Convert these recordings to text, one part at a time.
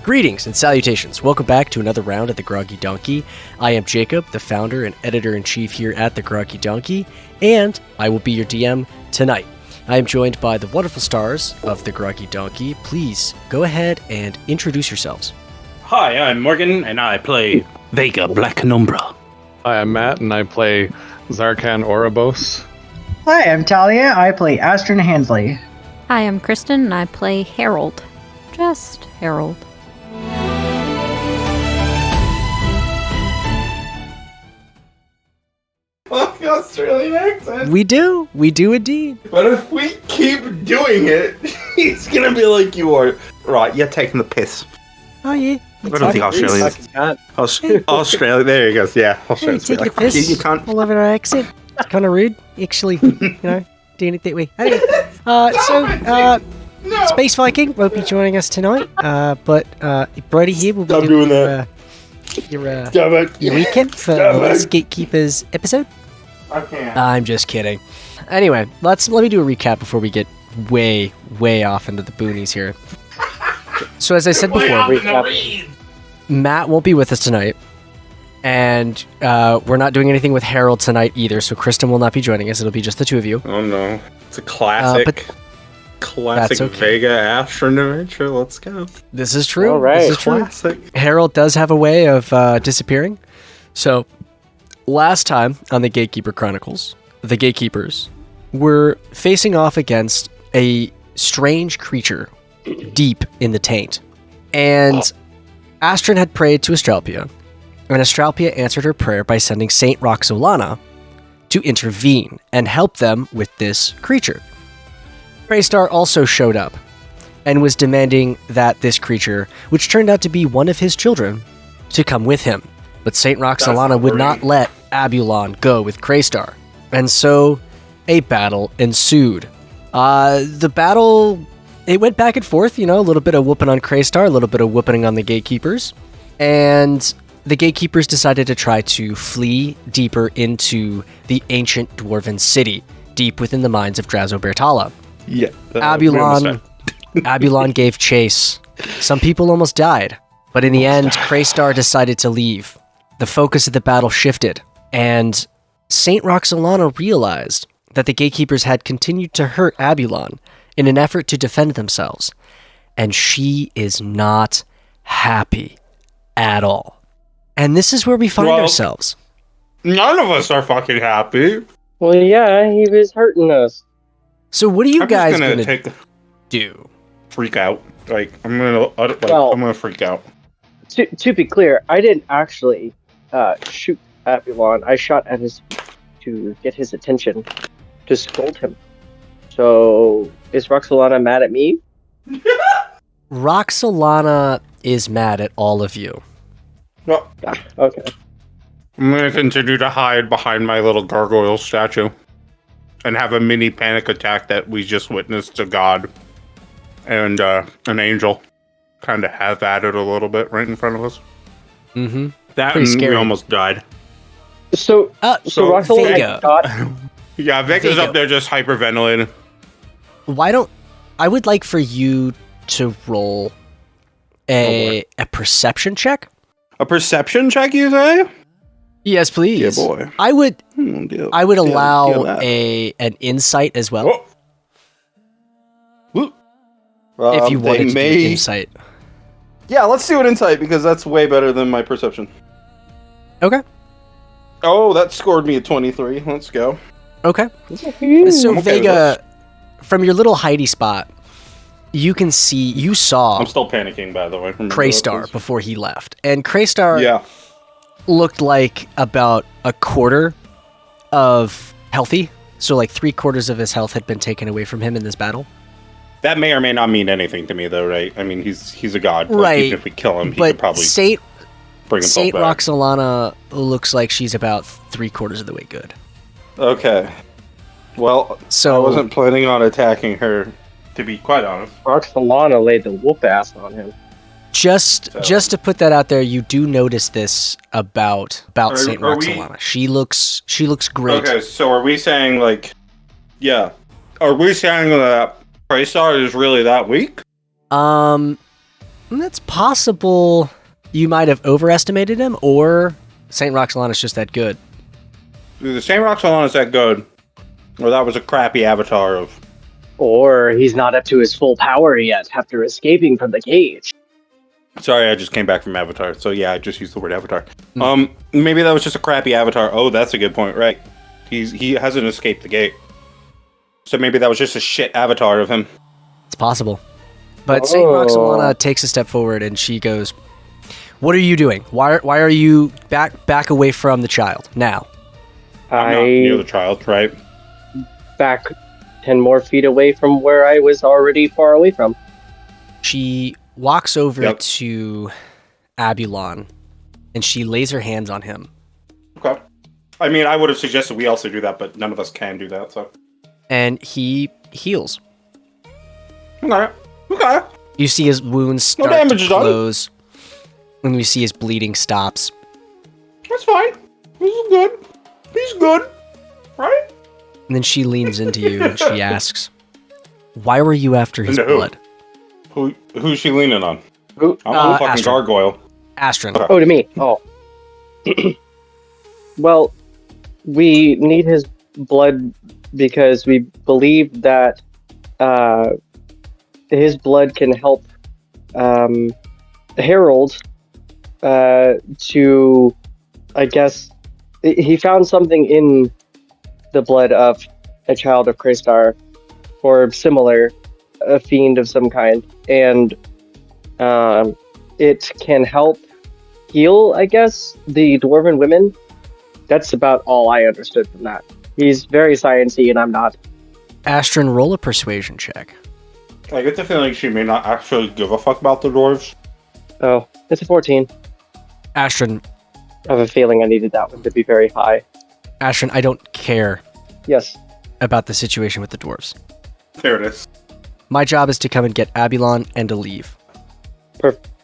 Greetings and salutations. Welcome back to another round of the Groggy Donkey. I am Jacob, the founder and editor-in-chief here at the Groggy Donkey, and I will be your DM tonight. I am joined by the wonderful stars of the Groggy Donkey. Please go ahead and introduce yourselves. Hi, I'm Morgan, and I play Vega Black Penumbra. Hi, I'm Matt, and I play Zarkan Oribos. Hi, I'm Talia. I play Astrid Hansley. Hi, I'm Kristen, and I play Harold. Just Harold. Fucking Australian accent. We do indeed. But if we keep doing it, he's gonna be like you are. Right, you're taking the piss. Oh yeah. I don't think Australians. Australia, there he goes. Yeah, Australians. Take Like, the piss. you can't. All over our accent. It's kind of rude, actually. Doing it that way. Anyway, Space Viking won't be joining us tonight, but Brody here will be Stop doing that. Your Damn it. recap for Damn it. this Gatekeepers episode. I can't. I'm just kidding. Anyway, let me do a recap before we get way off into the boonies here. So as I said before, Matt won't be with us tonight, and we're not doing anything with Harold tonight either. So Kristen will not be joining us. It'll be just the two of you. Oh no, it's a classic. Classic okay. Vega Astrid adventure. Let's go. This is true. All right. This is true. Classic. Harold does have a way of disappearing. So, last time on the Gatekeeper Chronicles, the Gatekeepers were facing off against a strange creature deep in the taint. And Astrid had prayed to Astralpia, and Astralpia answered her prayer by sending Saint Roxolana to intervene and help them with this creature. Craystar also showed up and was demanding that this creature, which turned out to be one of his children, to come with him. But Saint Roxolana would not let Absulon go with Craystar. And so a battle ensued. The battle, it went back and forth, a little bit of whooping on Craystar, a little bit of whooping on the Gatekeepers. And the Gatekeepers decided to try to flee deeper into the ancient Dwarven city, deep within the mines of Drazo Bertala. Yeah. Absulon gave chase. Some people almost died, but in the end, Craystar decided to leave. The focus of the battle shifted, and Saint Roxolana realized that the Gatekeepers had continued to hurt Absulon in an effort to defend themselves, and she is not happy at all. And this is where we find ourselves. None of us are fucking happy. Well, yeah, he was hurting us. So what are you I'm guys just going to do? Freak out. I'm gonna freak out. To be clear, I didn't actually shoot Absulon. I shot at his to get his attention, to scold him. So, is Roxolana mad at me? Roxolana is mad at all of you. No. Okay. I'm gonna continue to hide behind my little gargoyle statue and have a mini panic attack that we just witnessed to God and an angel kind of have at it a little bit right in front of us. Mm-hmm. That Pretty and scary. we almost died. So Roxolana Vega. shot. Yeah, Vega's Vega. up there just hyperventilating. I would like for you to roll a perception check? A perception check, you say? Yes, please. Yeah, boy. I would allow that. an insight as well. Oh. If you wanted to do insight. Yeah, let's do an insight because that's way better than my perception. Okay. Oh, that scored me a 23. Let's go. Okay. So I'm okay Vega, from your little hidey spot, you saw I'm still panicking, by the way. Craystar before he left. And Craystar Yeah. looked like about a quarter of healthy. So like 3/4 of his health had been taken away from him in this battle. That may or may not mean anything to me, though, right? I mean, he's a god. Right. Even if we kill him, he But could probably Saint bring himself Saint back. Roxolana looks like she's about 3/4 of the way good. Okay. Well, So I wasn't planning on attacking her, to be quite honest. Roxolana laid the whoop ass on him. just to put that out there, you do notice this about Saint are we- Roxolana. She looks great. Okay, so are we saying, like... Yeah. Are we saying that Craystar is really that weak? It's possible you might have overestimated him, or Saint Roxolana is just that good. The Saint Roxolana is that good, or that was a crappy avatar of. Or he's not up to his full power yet after escaping from the cage. Sorry, I just came back from Avatar, so yeah, I just used the word Avatar. Maybe that was just a crappy avatar. Oh, that's a good point, right? He hasn't escaped the gate, so maybe that was just a shit avatar of him. It's possible. But Saint Roxolana takes a step forward and she goes, "What are you doing? Why are you back away from the child now?" I'm not near the child, right? Back 10 more feet away from where I was already far away from. She walks over to Absulon and she lays her hands on him. Okay. I mean, I would have suggested we also do that, but none of us can do that, so. And he heals. Okay. You see his wounds start to close. And you see his bleeding stops. That's fine. This is good. He's good. Right? And then she leans into you and she asks, "Why were you after his blood?" Who's she leaning on? Who? I'm a fucking gargoyle. Astrid. Oh, to me. Oh. Well, we need his blood because we believe that his blood can help Harold to, I guess, he found something in the blood of a child of Craystar, or similar, a fiend of some kind, and it can help heal, I guess, the dwarven women. That's about all I understood from that. He's very sciencey, and I'm not. Astrid, roll a persuasion check. I get the feeling she may not actually give a fuck about the dwarves. Oh, it's a 14. Astrid. I have a feeling I needed that one to be very high. Astrid, I don't care Yes. about the situation with the dwarves. There it is. My job is to come and get Absulon and to leave.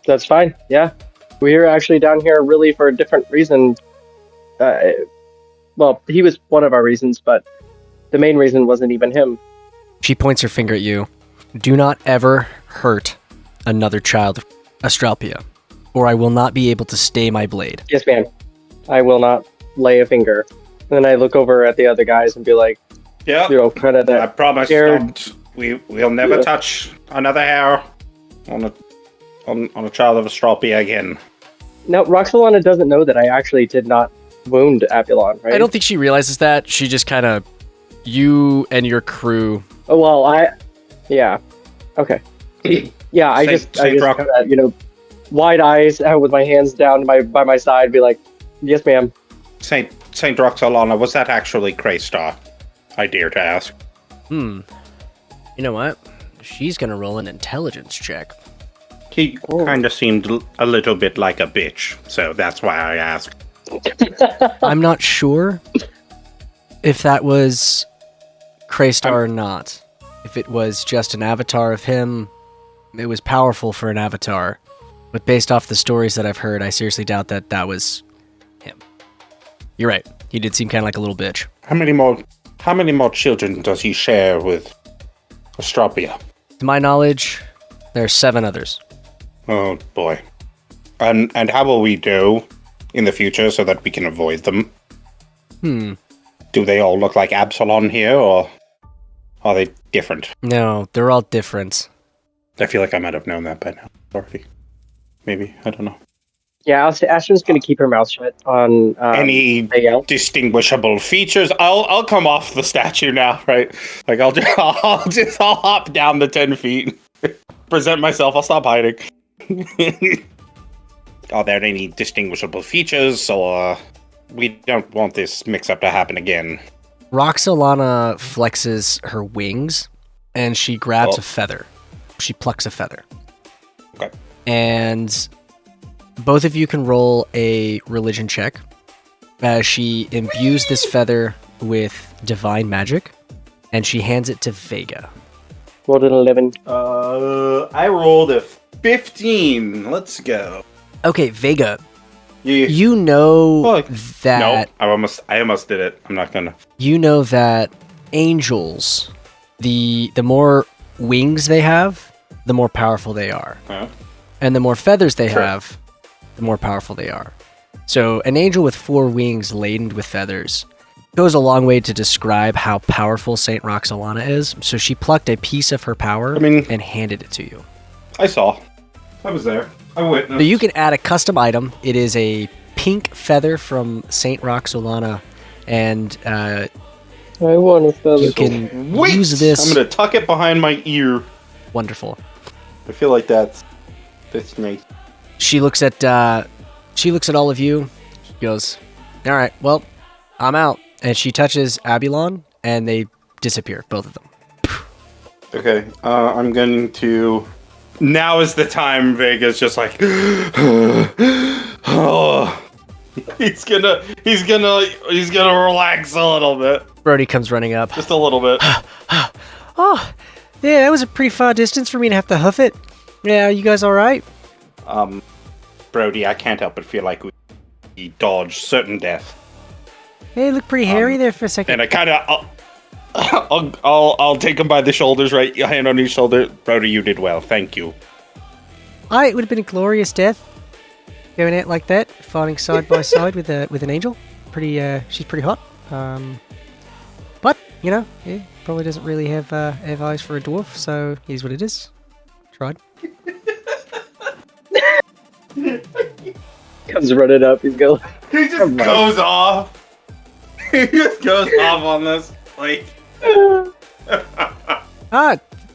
That's fine, yeah. We're actually down here really for a different reason. Well, he was one of our reasons, but the main reason wasn't even him. She points her finger at you. "Do not ever hurt another child of Astralpia, or I will not be able to stay my blade." Yes, ma'am. I will not lay a finger. And then I look over at the other guys and be like, Yeah. kind of that. I promise scared- we'll never touch another hair on a child of Astralpia again. Now, Roxolana doesn't know that I actually did not wound Absulon, right? I don't think she realizes that. She just kind of, you and your crew. Oh, well, yeah. Okay. Yeah, I just kind of, wide eyes with my hands down by my side, be like, "Yes, ma'am." Saint Roxolana, was that actually Craystar? I dare to ask. You know what? She's gonna roll an intelligence check. He kind of seemed a little bit like a bitch, so that's why I asked. I'm not sure if that was Craystar or not. If it was just an avatar of him, it was powerful for an avatar. But based off the stories that I've heard, I seriously doubt that that was him. You're right. He did seem kind of like a little bitch. How many more children does he share with Astralpia? To my knowledge, there are 7 others. Oh boy. And how will we do in the future so that we can avoid them? Do they all look like Absulon here, or are they different? No, they're all different. I feel like I might have known that by now already. Maybe, I don't know. Yeah, I'll say Ashton's going to keep her mouth shut on Any distinguishable features? I'll come off the statue now, right? Like I'll hop down the 10 feet, present myself. I'll stop hiding. Are there any distinguishable features, or we don't want this mix-up to happen again? Roxolana flexes her wings, and she grabs a feather. She plucks a feather. Okay. And both of you can roll a religion check as she imbues this feather with divine magic, and she hands it to Vega. Rolled an 11. I rolled a 15. Let's go. Okay, Vega. Yeah. You know that... No, I almost did it. I'm not gonna. You know that angels, the more wings they have, the more powerful they are. Huh? And the more feathers they have, the more powerful they are. So an angel with 4 wings laden with feathers goes a long way to describe how powerful Saint Roxolana is. So she plucked a piece of her power and handed it to you. I saw. I was there. I witnessed. So you can add a custom item. It is a pink feather from Saint Roxolana, and I want a feather. you can use this. I'm going to tuck it behind my ear. Wonderful. I feel like that's nice. She looks at all of you. She goes, "All right, well, I'm out." And she touches Absulon, and they disappear, both of them. Okay, I'm going to... Now is the time Vega's just like... oh. He's gonna relax a little bit. Brody comes running up. Just a little bit. Oh, yeah, that was a pretty far distance for me to have to hoof it. Yeah, you guys all right? Brody, I can't help but feel like we dodged certain death. Hey, you look pretty hairy there for a second. And I kind of... I'll take him by the shoulders, right? Hand on his shoulder. Brody, you did well. Thank you. It would have been a glorious death. Going out like that, fighting side by side with an angel. She's pretty hot. But probably doesn't really have eyes for a dwarf, so here's what it is. Tried. Comes running up. He's going. He just goes off. He just goes off on this. Like.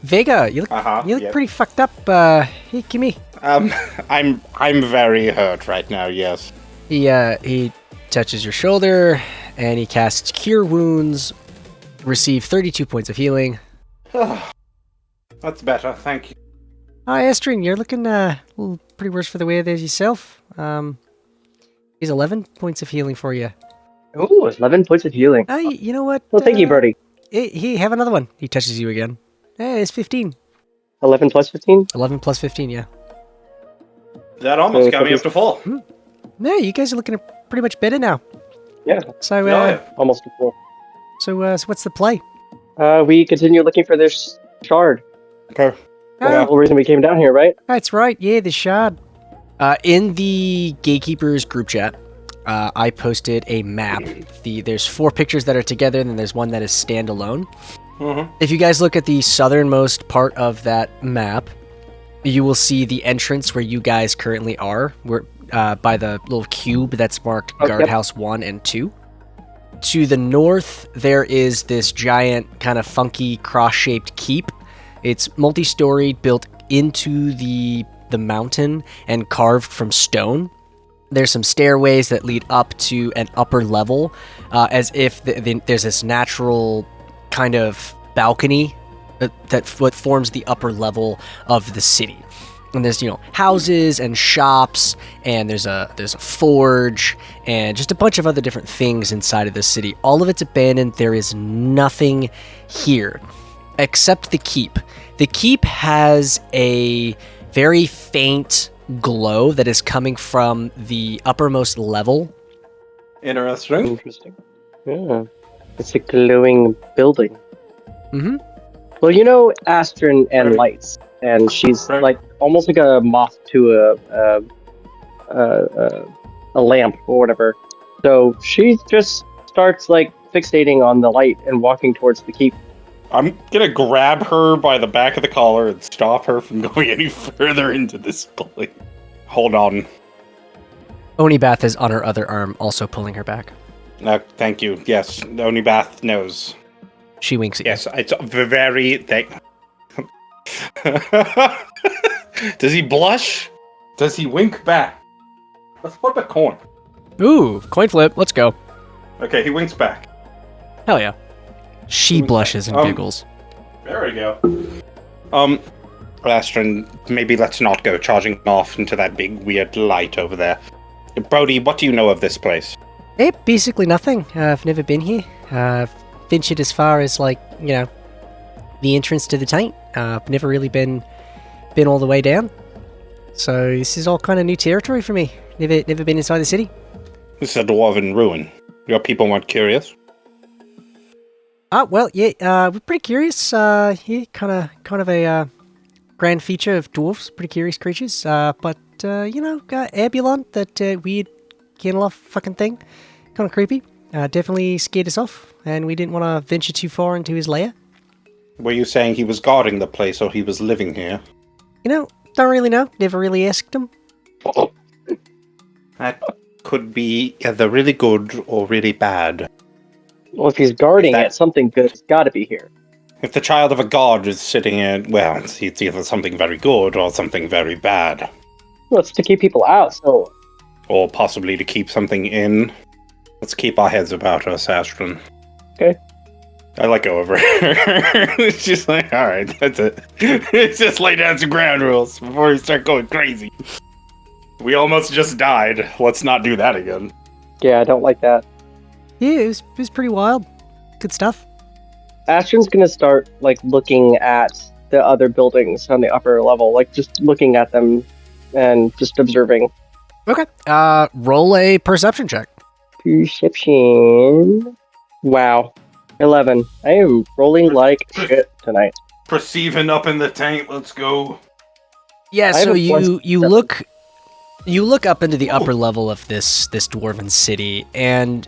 Vega, you look pretty fucked up. Hey, give me. I'm very hurt right now. Yes. He touches your shoulder and he casts Cure Wounds. Receive 32 points of healing. That's better. Thank you. Estrin, you're looking a little pretty worse for the wear there yourself. He's 11 points of healing for you. Ooh, 11 points of healing. You know what? Well, thank you, Brody. He have another one. He touches you again. Hey, it's 15. 11 plus 15? 11 plus 15, yeah. That almost got me up to full. No, you guys are looking pretty much better now. Yeah. So, almost to full. So what's the play? We continue looking for this shard. Okay. That's the whole reason we came down here, right? That's right, yeah, the shard. In the Gatekeepers group chat, I posted a map. There's 4 pictures that are together, and then there's one that is standalone. Mm-hmm. If you guys look at the southernmost part of that map, you will see the entrance where you guys currently are, where by the little cube that's marked Guardhouse 1 and 2. To the north, there is this giant, kind of funky, cross-shaped keep. It's multi-storied, built into the mountain, and carved from stone. There's some stairways that lead up to an upper level, as if there's this natural kind of balcony that forms the upper level of the city. And there's houses and shops, and there's a forge and just a bunch of other different things inside of the city. All of it's abandoned. There is nothing here except the keep. The keep has a very faint glow that is coming from the uppermost level. Interesting. Yeah. It's a glowing building. Mm-hmm. Well, Astrin and Lights, and she's like almost like a moth to a lamp or whatever. So she just starts like fixating on the light and walking towards the keep. I'm gonna grab her by the back of the collar and stop her from going any further into this place. Hold on. Onibath is on her other arm, also pulling her back. No, thank you. Yes, Onibath knows. She winks at you. Yes, it's very... Does he blush? Does he wink back? Let's flip a coin. Ooh, coin flip. Let's go. Okay, he winks back. Hell yeah. She blushes and giggles. There we go. Astrin, maybe let's not go charging off into that big weird light over there. Brody, what do you know of this place? Basically nothing. I've never been here. I've ventured as far as the entrance to the taint. I've never really been all the way down. So this is all kind of new territory for me. Never been inside the city. This is a dwarven ruin. Your people weren't curious? Well, yeah, we're pretty curious. Yeah, kind of a grand feature of dwarves, pretty curious creatures. But Absulon, that weird Candleoff fucking thing, kind of creepy. Definitely scared us off, and we didn't want to venture too far into his lair. Were you saying he was guarding the place or he was living here? Don't really know. Never really asked him. That could be either really good or really bad. Well, if he's guarding it, something good's got to be here. If the child of a god is sitting in, well, it's either something very good or something very bad. Well, it's to keep people out, so... Or possibly to keep something in. Let's keep our heads about us, Astron. Okay. I let go of her. It's just like, alright, that's it. It's just lay down some ground rules before we start going crazy. We almost just died. Let's not do that again. Yeah, I don't like that. Yeah, it was pretty wild. Good stuff. Astron's gonna start, looking at the other buildings on the upper level, just looking at them and just observing. Okay. Roll a perception check. Perception. Wow. 11. I am rolling like shit tonight. Perceiving up in the tank, let's go. Yeah, so you look up into the upper level of this dwarven city, and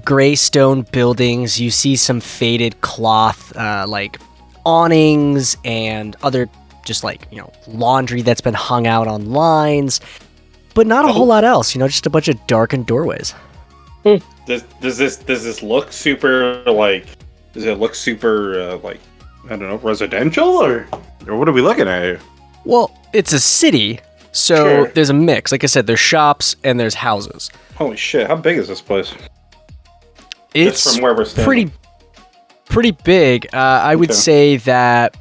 gray stone buildings. You see some faded cloth, awnings and other just laundry that's been hung out on lines, but not a whole lot else. Just a bunch of darkened doorways. Does this look super Does it look super I don't know, residential or what are we looking at here? Well, it's a city, so Sure. There's a mix. Like I said, there's shops and there's houses. Holy shit! How big is this place? It's Just from where we're standing. pretty big. I would Okay. say that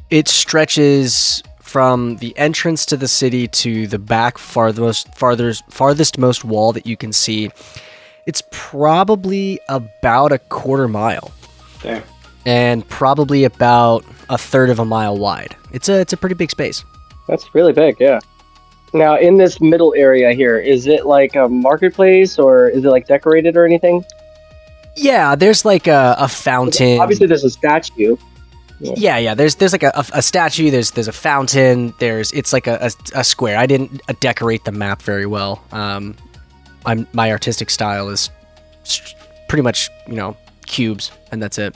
it stretches from the entrance to the city to the back farthest most wall that you can see. It's probably about a quarter mile. Damn. And probably about a third of a mile wide. It's a pretty big space. That's really big, yeah. Now, in this middle area here, is it like a marketplace, or is it decorated or anything? Yeah, there's a fountain. Obviously, there's a statue. Yeah. There's a statue. There's a fountain. It's like a square. I didn't decorate the map very well. My artistic style is pretty much cubes, and that's it.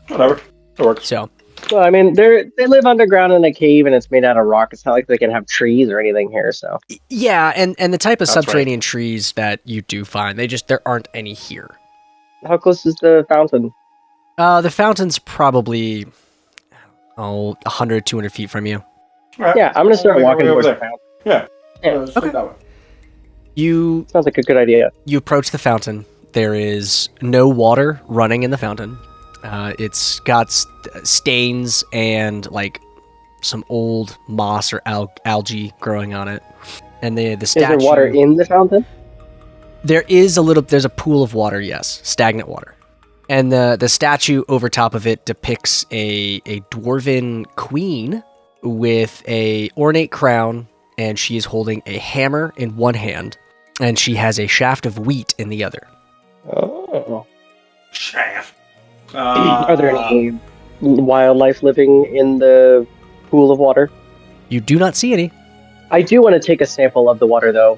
Whatever, it works. So Well, I mean, they live underground in a cave, and it's made out of rock. It's not like they can have trees or anything here, so... yeah, and the type of That's subterranean trees that you do find, there aren't any here. How close is the fountain? The fountain's probably 100, 200 feet from you. Right. Yeah, I'm gonna start walking towards the fountain. Yeah. Yeah. Let's take that one. You Sounds like a good idea. approach the fountain. There is no water running in the fountain. It's got stains and some old moss or algae growing on it. And the statue. Is there water in the fountain? There's a pool of water, yes, stagnant water. And the statue over top of it depicts a dwarven queen with a ornate crown, and she is holding a hammer in one hand, and she has a shaft of wheat in the other. Oh. Shaft. Are there any wildlife living in the pool of water? You do not see any. I do want to take a sample of the water, though,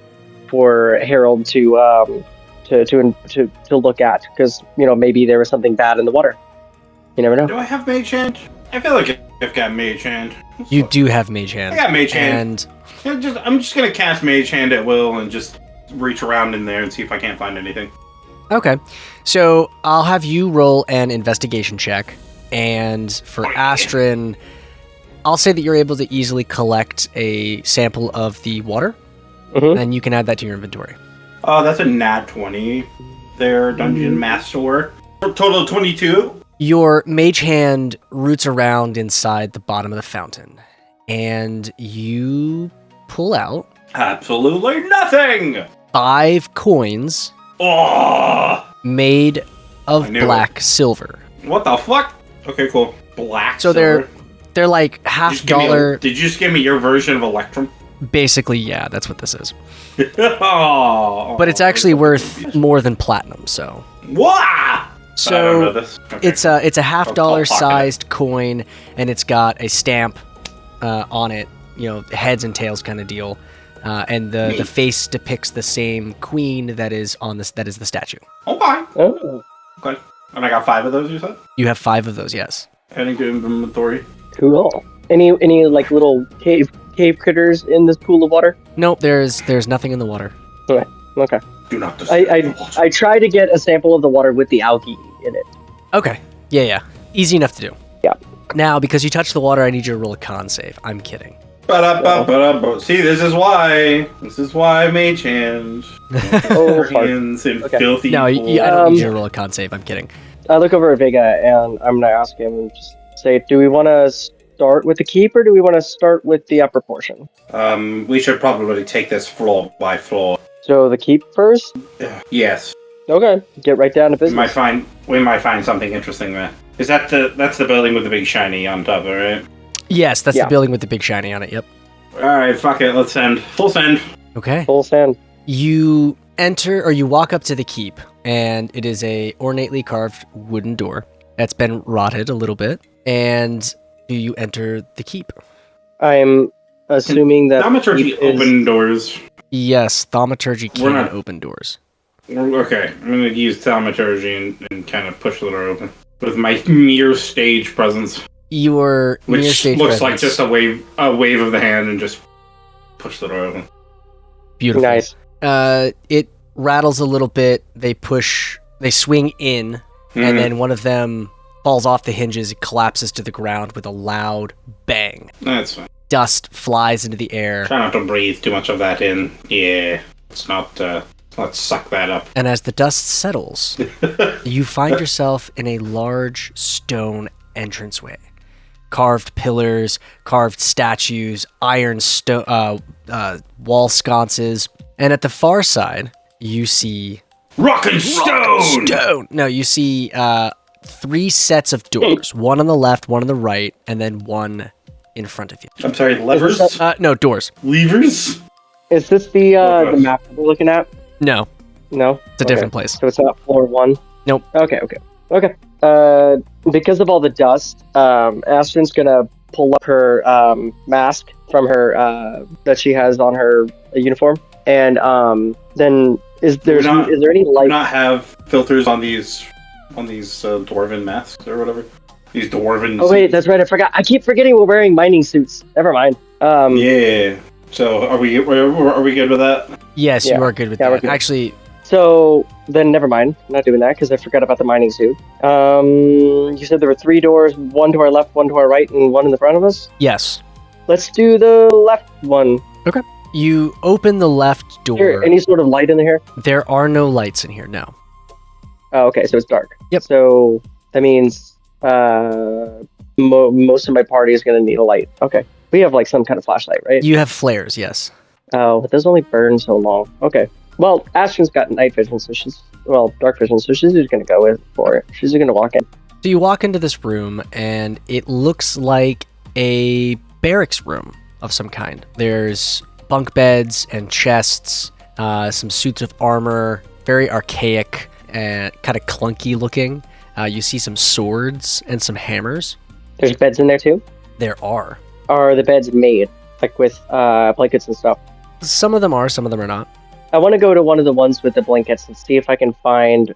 for Harold to look at, because maybe there was something bad in the water. You never know. Do I have Mage Hand? I feel like I've got Mage Hand. You do have Mage Hand. I got Mage Hand. And I'm just gonna cast Mage Hand at will and just reach around in there and see if I can't find anything. okay, so I'll have you roll an investigation check, and for Astron, I'll say that you're able to easily collect a sample of the water, and you can add that to your inventory. Oh, that's a nat 20. Their dungeon master. Total of 22. Your mage hand roots around inside the bottom of the fountain, and you pull out Absolutely nothing. 5 coins Oh, made of I knew black silver. what the fuck? Okay, cool. Black. So silver. they're like $half. Did you just give me your version of Electrum? Basically, yeah, that's what this is. Oh, But it's actually worth more than platinum. So Wah! I don't know so this. Okay. it's a $half I'll pocket it. sized coin, and it's got a stamp on it, heads and tails kind of deal. And the face depicts the same queen that is that is the statue. Okay. Oh, Okay. And I got 5 of those, you said? You have 5 of those, yes. Adding to inventory. cool. Any like little cave critters in this pool of water? Nope, there's nothing in the water. Okay. Do not disturb the water. I try to get a sample of the water with the algae in it. Okay. Yeah. Easy enough to do. Yeah. Now, because you touched the water, I need you to roll a con save. I'm kidding. Ba-da-ba-ba-da-ba. See, this is why mage hands. Oh, hands in okay. filthy. No, I pools. don't need you to roll a con save. I'm kidding. I look over at Vega and I'm gonna ask him and just say, do we want to start with the keep or do we want to start with the upper portion? We should probably take this floor by floor. So the keep first? Yes. Okay, get right down to We business. might find something interesting there. Is that's the building with the big shiny on top of it, right? Yes, that's Yeah. the building with the big shiny on it. Yep. Alright, fuck it, let's send. Full send. Okay. Full send. You enter or you walk up to the keep, and it is a ornately carved wooden door that's been rotted a little bit. And do you enter the keep? I'm assuming that Thaumaturgy keep is- open doors. Yes, thaumaturgy We're can not- open doors. Okay, I'm gonna use thaumaturgy and kind of push the door open. With my mere stage presence. Your near Which stage looks like presence. just a wave of the hand and just push the door open. Beautiful. Nice. It rattles a little bit. They swing in, and then one of them falls off the hinges. It collapses to the ground with a loud bang. That's fine. Dust flies into the air, Try not to breathe too much of that in. Yeah, let's suck that up. and as the dust settles, you find yourself in a large stone entranceway. Carved pillars, carved statues, iron wall sconces, and at the far side, you see Rock and stone! stone. No, you see 3 sets of doors. One on the left, one on the right, and then one in front of you. I'm sorry, levers? No, doors. Levers? Is this the Okay. map that we're looking at? No, No? it's a different place. So it's not floor 1? Nope. Okay. Because of all the dust, Astrid's gonna pull up her mask from her that she has on her uniform, and then is there any Do light? not have filters on these dwarven masks or whatever. These dwarven. Oh wait, that's right. I forgot. I keep forgetting we're wearing mining suits. Never mind. Yeah. So are we good with that? Yes, Yeah. you are good with Yeah, we're that. good. Actually, So then, never mind. I'm not doing that because I forgot about the mining suit. You said there were 3 doors, one to our left, one to our right, and one in the front of us. yes. Let's do the left one. You open the left door. Here, any sort of light in here? There are no lights in here, no. Oh, okay, so it's dark. Yep. So that means most of my party is going to need a light. Okay. We have like some kind of flashlight, right? You have flares, yes. Oh, but those only burn so long. Okay. Well, Ashton's got night vision, dark vision, so she's just going to go for it. She's just going to walk in. So you walk into this room, and it looks like a barracks room of some kind. There's bunk beds and chests, some suits of armor, very archaic and kind of clunky looking. You see some swords and some hammers. There's beds in there too? There are. Are the beds made, like with blankets and stuff? Some of them are, some of them are not. I want to go to one of the ones with the blankets and see if I can find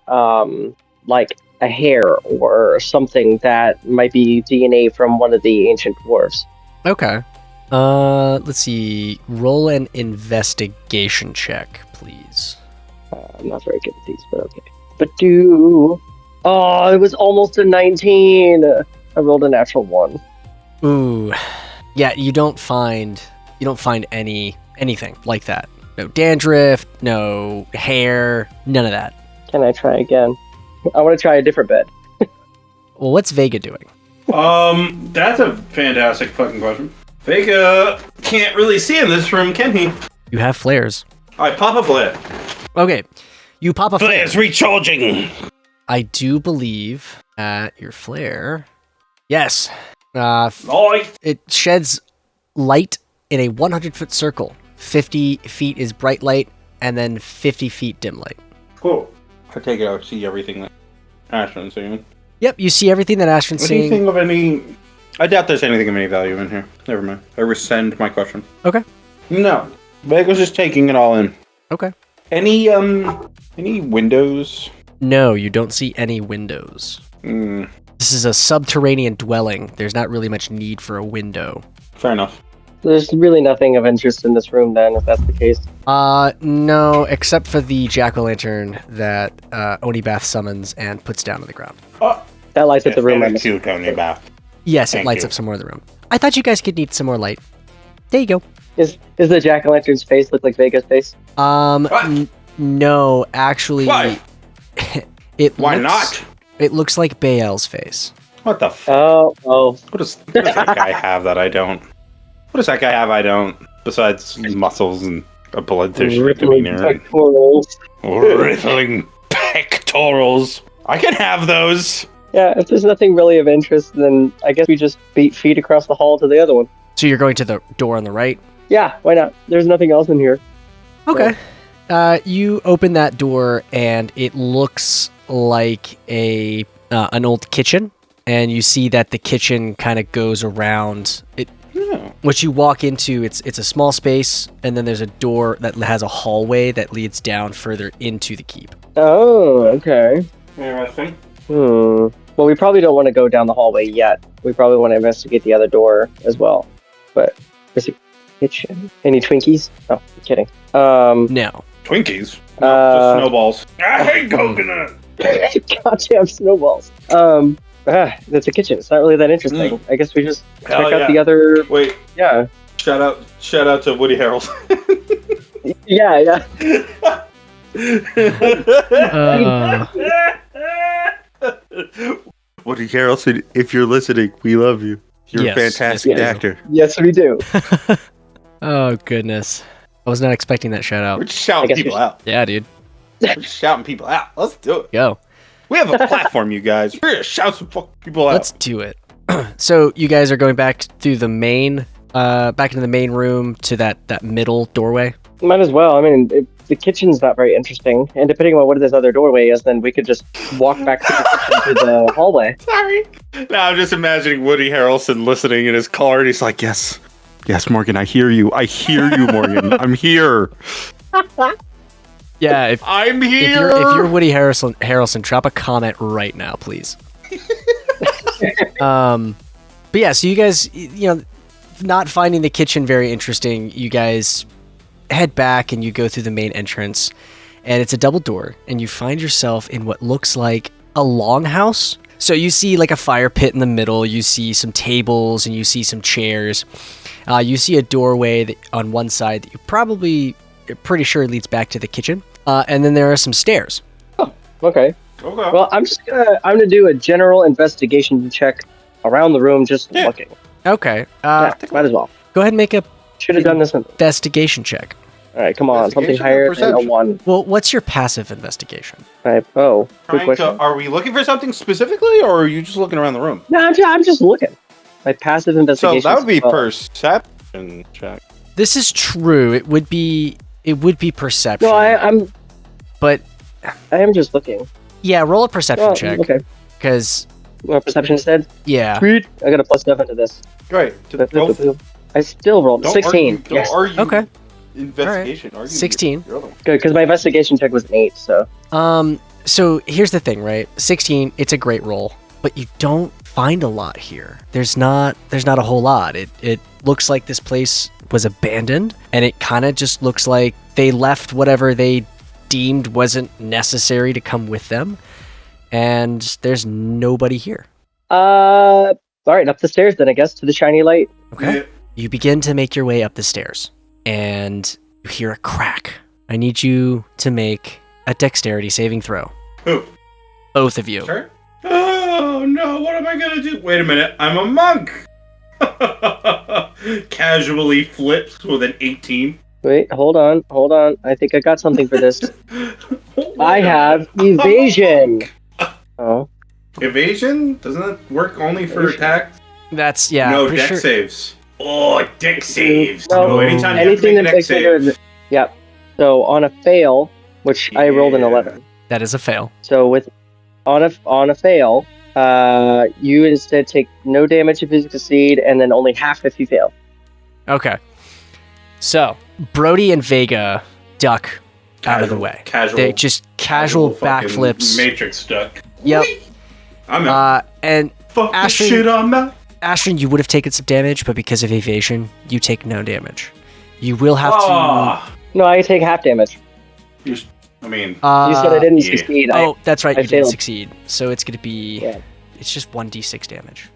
like a hair or something that might be DNA from one of the ancient dwarves. Okay. Let's see. Roll an investigation check, please. I'm not very good at these, but okay. But it was almost a 19. I rolled a natural 1. Ooh. Yeah, you don't find anything like that. No dandruff, no hair, none of that. Can I try again? I want to try a different bed. Well, what's Vega doing? That's a fantastic fucking question. Vega can't really see in this room, can he? You have flares. I pop a flare. Okay. You pop a flare. Flares recharging. I do believe at your flare. Yes. Oh, It sheds light in a 100-foot circle. 50 feet is bright light, and then 50 feet dim light. cool. I take it I see everything that Ashton's seeing. Yep, you see everything that Ashton's seeing. Anything of any I doubt there's anything of any value in here. Never mind. I rescind my question. Okay. No. Vega's just taking it all in. Okay. Any windows? No, you don't see any windows. This is a subterranean dwelling. There's not really much need for a window. Fair enough. There's really nothing of interest in this room then, if that's the case. No, except for the jack-o'-lantern that Onibath summons and puts down on the ground. That lights up the room. Very cute, Onibath. Yes, Thank it lights you. up some more of the room. I thought you guys could need some more light. There you go. Is the jack-o'-lantern's face look like Vega's face? No, actually... Why? Why not? It looks like Baal's face. What the f... Oh. What does that guy have that I don't? What does that guy have I don't? Besides muscles and a bloodthirsty demeanor. Rippling pectorals. I can have those. Yeah, if there's nothing really of interest, then I guess we just beat feet across the hall to the other one. So you're going to the door on the right? Yeah, why not? There's nothing else in here. Okay. You open that door, and it looks like an old kitchen. And you see that the kitchen kind of goes around it. What you walk into, it's a small space, and then there's a door that has a hallway that leads down further into the keep. Oh, okay. Interesting. Well, we probably don't want to go down the hallway yet. We probably want to investigate the other door as well. But there's a kitchen. Any Twinkies? Oh, I'm kidding. No. Twinkies? No, just snowballs. I hate coconut! Goddamn snowballs. That's a kitchen. It's not really that interesting. I guess we just check out the other. Wait. Yeah. Shout out to Woody Harrelson. Yeah. Woody Harrelson, if you're listening, we love you. You're Yes, a fantastic yes, we do. actor. Yes, we do. Oh, goodness. I was not expecting that shout out. We're just shouting people out. Yeah, dude. We're just shouting people out. Let's do it. Go. We have a platform, you guys. We're gonna shout some fucking people out. Let's do it. So you guys are going back through the main, back into the main room to that middle doorway? Might as well. I mean, the kitchen's not very interesting. And depending on what this other doorway is, then we could just walk back to the kitchen to the hallway. Sorry. Now I'm just imagining Woody Harrelson listening in his car, and he's like, yes, Morgan, I hear you. I hear you, Morgan. I'm here. Yeah, I'm here. If you're Woody Harrelson, drop a comment right now, please. But yeah, so you guys, not finding the kitchen very interesting, you guys head back and you go through the main entrance, and it's a double door, and you find yourself in what looks like a longhouse. So you see like a fire pit in the middle, you see some tables, and you see some chairs. You see a doorway that, on one side that you're pretty sure leads back to the kitchen. And then there are some stairs. Oh, okay. Well, I'm gonna do a general investigation check around the room, just looking. Okay. Might as well. Go ahead and make a Should have done this. investigation check. All right, come on, something higher than a 1. Well, what's your passive investigation? Good question. Are we looking for something specifically, or are you just looking around the room? No, I'm just looking. My passive investigation. So that would be perception check. This is true. It would be perception. No, I'm. But I am just looking. yeah, roll a perception check. Okay. Because Perception instead. yeah. Sweet. I got a +7 to this. Great. I still rolled 16. Don't Yes. argue. Okay. Investigation. Argue 16. your other one. Good, because my investigation check was an 8. So. So here's the thing, right? 16, it's a great roll, but you don't find a lot here. There's not a whole lot. It looks like this place was abandoned, and it kind of just looks like they left whatever they deemed wasn't necessary to come with them, and there's nobody here. All right, up the stairs then, I guess, to the shiny light. Okay. Yeah. You begin to make your way up the stairs, and you hear a crack. I need you to make a dexterity saving throw. Who? Both of you. Sure. Oh no! What am I gonna do? Wait a minute! I'm a monk. Casually flips with an 18. Wait, hold on. I think I got something for this. I have evasion. Oh. Evasion? Doesn't that work only for attacks? That's, yeah. No, pretty deck sure- saves. Oh, deck saves. No, Anytime anything you have to make a that deck makes it. save. Yep. So on a fail, which I rolled an 11. That is a fail. So on a fail, You instead take no damage if you succeed, and then only half if you fail. Okay. So, Brody and Vega duck out of the way. Casual. They just casual fucking backflips. Matrix duck. Yep. I'm out. And Fuck this Ashton- shit on that. Ashton, you would have taken some damage, but because of evasion, you take no damage. You will have No, I take half damage. I mean, to. You said I didn't yeah. succeed. Oh, that's right. I You didn't failed. succeed. So it's going to be. Yeah. It's just 1d6 damage.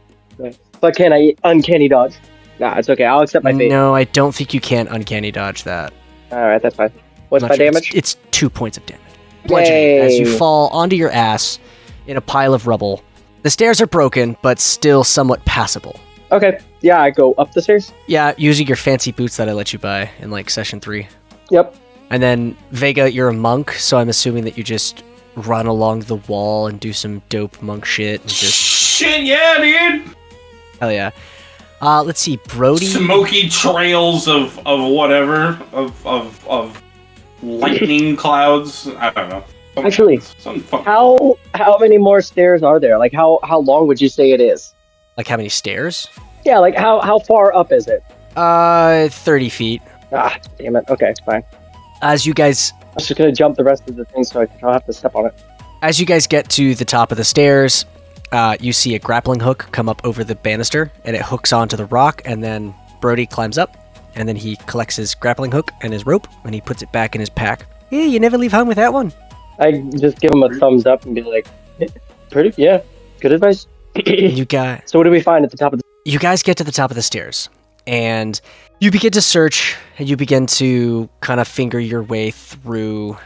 But can I uncanny dodge? Nah, it's okay. I'll accept my fate. No, I don't think you can uncanny dodge that. Alright, that's fine. What's I'm my not sure. damage? It's 2 points of damage. Bludgeoning Yay. as you fall onto your ass in a pile of rubble. The stairs are broken, but still somewhat passable. Okay. Yeah, I go up the stairs. Yeah, using your fancy boots that I let you buy in like session 3. Yep. And then Vega, you're a monk, so I'm assuming that you just run along the wall and do some dope monk shit and just Shit, yeah, dude. hell yeah. Let's see, Brody. Smoky trails of whatever of lightning clouds. I don't know. Actually, Some fucking how many more stairs are there? Like how long would you say it is? Like how many stairs? Yeah, like how far up is it? 30 feet. Ah, damn it. Okay, fine. As you guys I was just gonna jump the rest of the thing so I don't have to step on it. get to the top of the stairs, you see a grappling hook come up over the banister, and it hooks onto the rock, and then Brody climbs up, and then he collects his grappling hook and his rope, and he puts it back in his pack. Yeah, you never leave home with that one. I just give him a thumbs up and be like, pretty, yeah, good advice. You guys, So what do we find at the top of the... you guys get to the top of the stairs, and you begin to search, and you begin to kind of finger your way through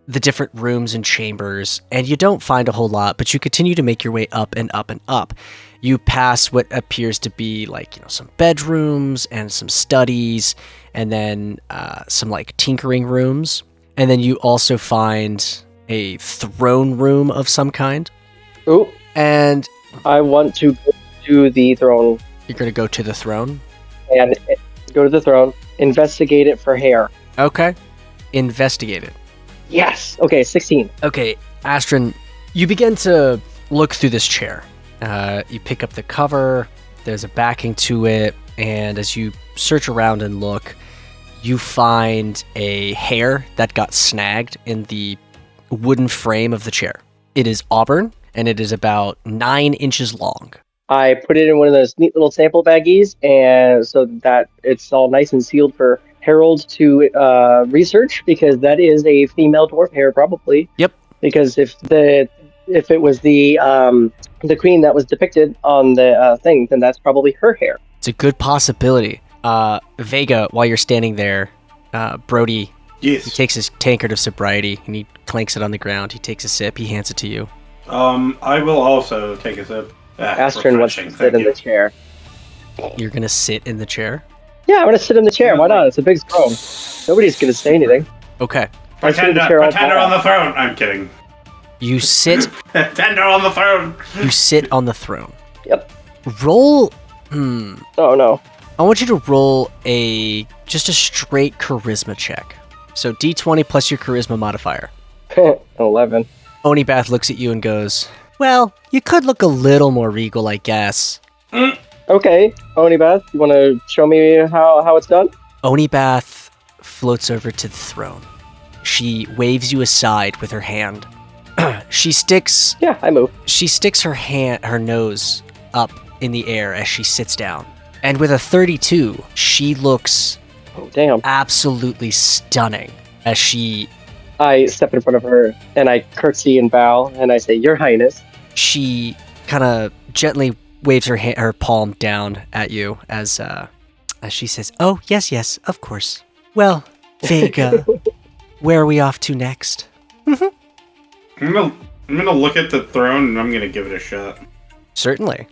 the different rooms and chambers, and you don't find a whole lot, but you continue to make your way up and up and up. You pass what appears to be like, some bedrooms and some studies, and then some like tinkering rooms. And then you also find a throne room of some kind. Ooh, And I want to go to the throne you're going to go to the throne. and go to the throne, investigate it for hair. Okay. Investigate it. Yes! Okay, 16. Okay, Astrid, you begin to look through this chair. You pick up the cover, there's a backing to it, and as you search around and look, you find a hair that got snagged in the wooden frame of the chair. It is auburn, and it is about 9 inches long. I put it in one of those neat little sample baggies, and so that it's all nice and sealed for Harold to research, because that is a female dwarf hair, probably. Yep. Because if it was the queen that was depicted on the thing, then that's probably her hair. It's a good possibility. Vega, while you're standing there, Brody, yes. he takes his tankard of sobriety, and he clanks it on the ground. He takes a sip, he hands it to you. I will also take a sip. Astrid wants to sit in the chair. You're going to sit in the chair? Yeah, I'm gonna sit in the chair. Why not? It's a big throne. Nobody's gonna say anything. Okay. I sit in the chair all the Pretender time. on the throne. I'm kidding. You sit Pretender on the throne. You sit on the throne. Yep. Roll. Oh no. I want you to roll just a straight charisma check. So D20 plus your charisma modifier. 11. Onibath looks at you and goes, "Well, you could look a little more regal, I guess." Okay, Onibath, you want to show me how it's done? Onibath floats over to the throne. She waves you aside with her hand. She sticks Yeah, I move. her nose up in the air as she sits down. And with a 32, she looks Oh, damn. absolutely stunning as she I step in front of her and I curtsy and bow and I say, Your Highness. she kind of gently waves her palm down at you as she says, "Oh, yes, of course. Well, Vega, where are we off to next?" I'm gonna look at the throne and I'm gonna give it a shot. Certainly.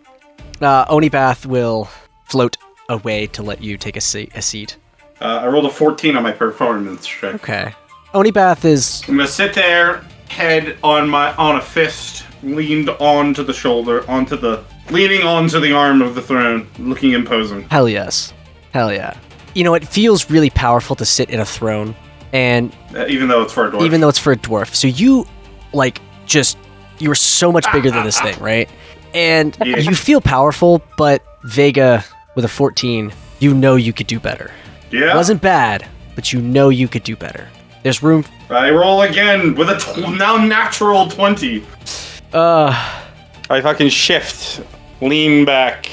Onibath will float away to let you take a seat. I rolled a 14 on my performance check. Okay. Onibath is... I'm gonna sit there, head on a fist, leaned onto the shoulder, leaning onto the arm of the throne, looking imposing. Hell yes. Hell yeah. You know, it feels really powerful to sit in a throne, and Even though it's for a dwarf. even though it's for a dwarf. So you, just You are so much bigger than this thing, right? And Yeah. you feel powerful, but Vega, with a 14, you know you could do better. Yeah. It wasn't bad, but you know you could do better. There's room. I roll again with a now natural 20. I fucking shift, lean back,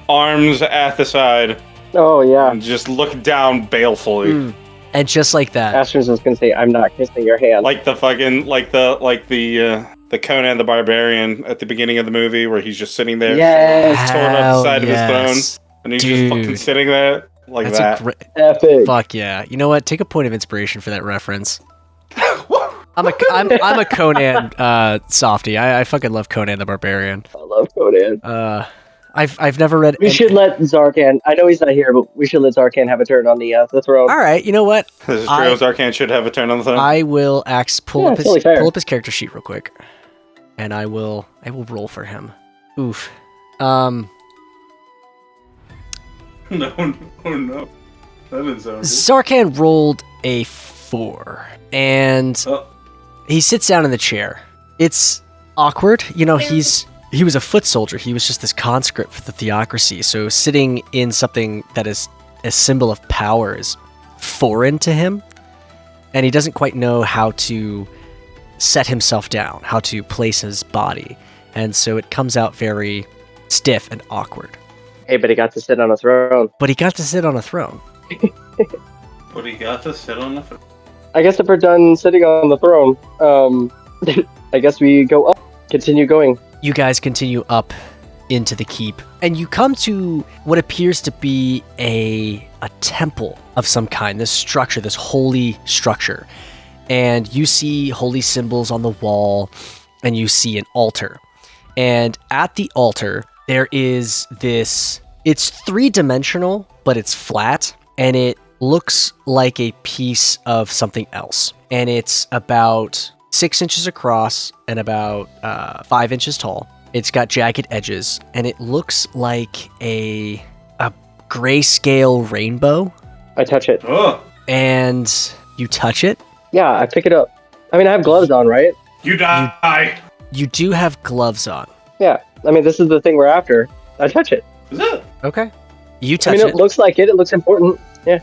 arms at the side, Oh yeah. and just look down balefully. And just like that, Astron's just gonna say, "I'm not kissing your hand." Like the fucking, the Conan the Barbarian at the beginning of the movie where he's just sitting there, Yes. sword up the side of his yes. throne, and he's just fucking Dude. sitting there like That's that. a great. Epic. Fuck yeah! You know what? Take a point of inspiration for that reference. I'm a Conan softie. I fucking love Conan the Barbarian. I love Conan. I've never read. We should let Zarkan. I know he's not here, but we should let Zarkan have a turn on the throne. All right, you know what? This is true. Zarkan should have a turn on the throne. I will pull Yeah, up his totally fair. pull up his character sheet real quick, and I will roll for him. Oof. No. That is so. Zarkan rolled a 4, and Oh. he sits down in the chair. It's awkward, you know. He was a foot soldier. He was just this conscript for the theocracy. So sitting in something that is a symbol of power is foreign to him, and he doesn't quite know how to set himself down, how to place his body, and so it comes out very stiff and awkward. Hey, but he got to sit on a throne. But he got to sit on a throne. But he got to sit on the throne. I guess if we're done sitting on the throne, I guess we go up. Continue going. You guys continue up into the keep, and you come to what appears to be a temple of some kind, this structure, this holy structure. And you see holy symbols on the wall, and you see an altar. And at the altar, there is this, it's 3-dimensional, but it's flat, and it looks like a piece of something else. And it's about 6 inches across and about 5 inches tall. It's got jagged edges, and it looks like a grayscale rainbow. I touch it. Oh, And you touch it. Yeah, I pick it up. I mean, I have gloves on, right? you die. You do have gloves on. Yeah. I mean, this is the thing we're after. I touch it. Is it? Okay. You I touch mean, it. it looks like it. It looks important. Yeah.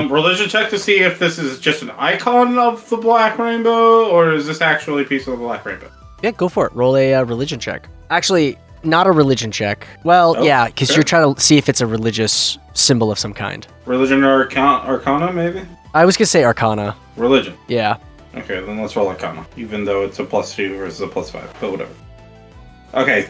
Religion check to see if this is just an icon of the Black Rainbow, or is this actually a piece of the Black Rainbow? Yeah, go for it. Roll a religion check. Actually, not a religion check. Well, Oh, yeah, because sure. you're trying to see if it's a religious symbol of some kind. Religion or Arcana, maybe? I was going to say Arcana. Religion. Yeah. Okay, then let's roll Arcana, even though it's a +2 versus a +5, but whatever. Okay,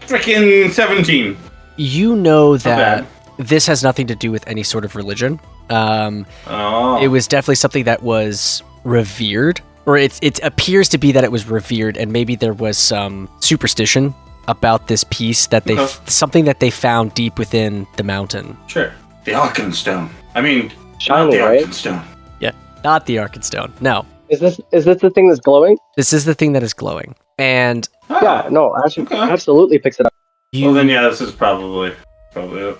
freaking 17. You know Not that bad. this has nothing to do with any sort of religion. Oh. It was definitely something that was revered, or it appears to be that it was revered, and maybe there was some superstition about this piece that they something that they found deep within the mountain. Sure. The Arkenstone. I mean, Shiny, not the right? Arkenstone. Yeah, not the Arkenstone. No, Is this the thing that's glowing? this is the thing that is glowing, and Oh. Yeah. No, actually, Okay. absolutely picks it up. you Well, then, yeah, this is probably it.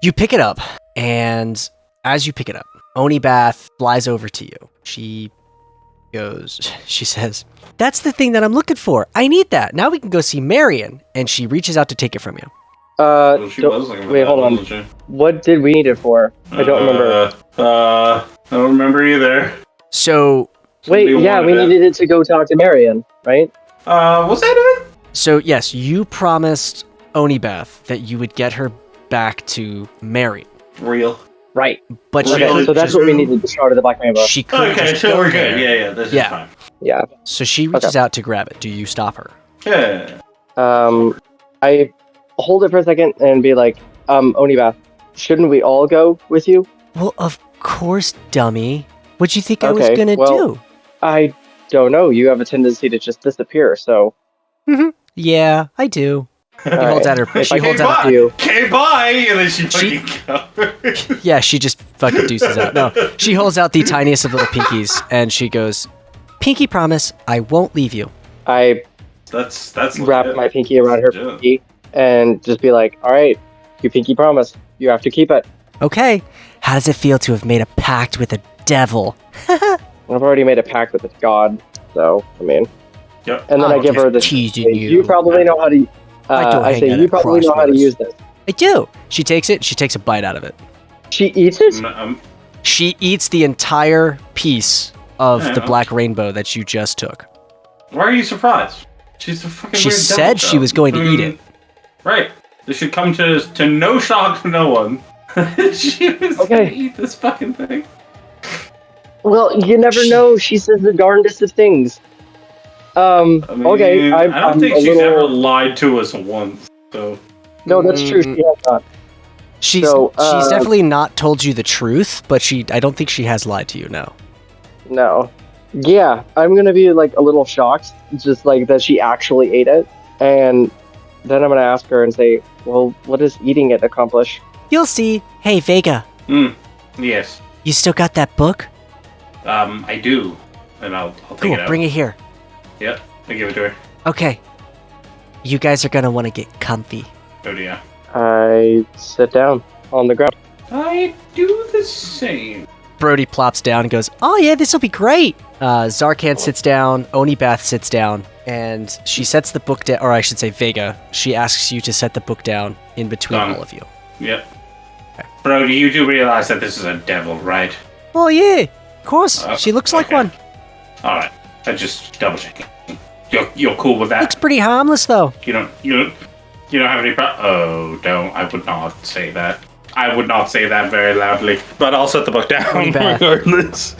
you pick it up, and as you pick it up, Onibath flies over to you. She says, "That's the thing that I'm looking for. I need that. Now we can go see Marion." And she reaches out to take it from you. Well, she was looking for wait, that, hold on. wasn't she? What did we need it for? I don't remember. I don't remember either. So, Wait, Somebody yeah, we wanted it. needed it to go talk to Marion, right? Was that it? so yes, you promised Onibath that you would get her back to Marion, Real. Right. but she, Okay, Really? so that's what we needed to start of the Black Rainbow. she couldn't Okay, just so go we're there. good. Yeah, this Yeah. is fine. Yeah. So she reaches out to grab it. Do you stop her? Yeah. I hold it for a second and be like, Onibath, shouldn't we all go with you? Well, of course, dummy. What'd you think I was Okay, gonna well- do? I don't know. You have a tendency to just disappear, so. Yeah, I do. She All holds right. out her. If She I holds can out. talk to you. Okay, bye. And then she She- fucking goes. Yeah, she just fucking deuces out. No, she holds out the tiniest of little pinkies, and she goes, "Pinky promise, I won't leave you." I That's wrap legit. my pinky around her Yeah. pinky and just be like, all right, you pinky promise. You have to keep it. Okay, how does it feel to have made a pact with a devil? I've already made a pact with a god, so, I mean. Yep. And then I I'm give her just this. teasing you. You probably know how to. I don't I hang say out you at probably know how to Crossroads. use this. I do. She takes it. She takes a bite out of it. She eats it. She eats the entire piece of Yeah, the black rainbow that you just took. Why are you surprised? She's a fucking She weird said devil, she though. was going to eat it. Right. This should come to no shock to no one. She was Okay. gonna eat this fucking thing. Well, you never know. She says the darndest of things. I mean, Okay. I don't think a she's little... ever lied to us once. So No, that's true. She has not. She's definitely not told you the truth, but I don't think she has lied to you, no. No. Yeah, I'm gonna be like a little shocked, just like that she actually ate it, and then I'm gonna ask her and say, "Well, what does eating it accomplish?" You'll see. Hey, Vega, yes, you still got that book? I do, and I'll take Cool, it out. bring it here. Yep, I give it to her. Okay. You guys are gonna want to get comfy. Oh dear. I sit down on the ground. I do the same. Brody plops down and goes, oh yeah, this'll be great. Zarkan sits down, Onibath sits down, and she sets the book down, or I should say Vega. She asks you to set the book down in between all of you. Yep. Okay. Brody, you do realize that this is a devil, right? Oh yeah, of course. She looks like one. Alright, I just double checking. You're cool with that? Looks pretty harmless though. You don't have any don't. I would not say that. I would not say that very loudly. But I'll set the book down regardless.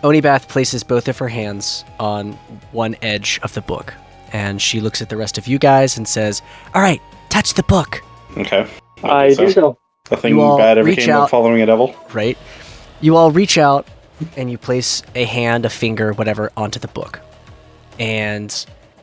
Onibath places both of her hands on one edge of the book, and she looks at the rest of you guys and says, all right, touch the book. Okay. I do so. Nothing You all bad ever reach came out- of following a devil. Right? You all reach out, and you place a hand, a finger, whatever, onto the book. And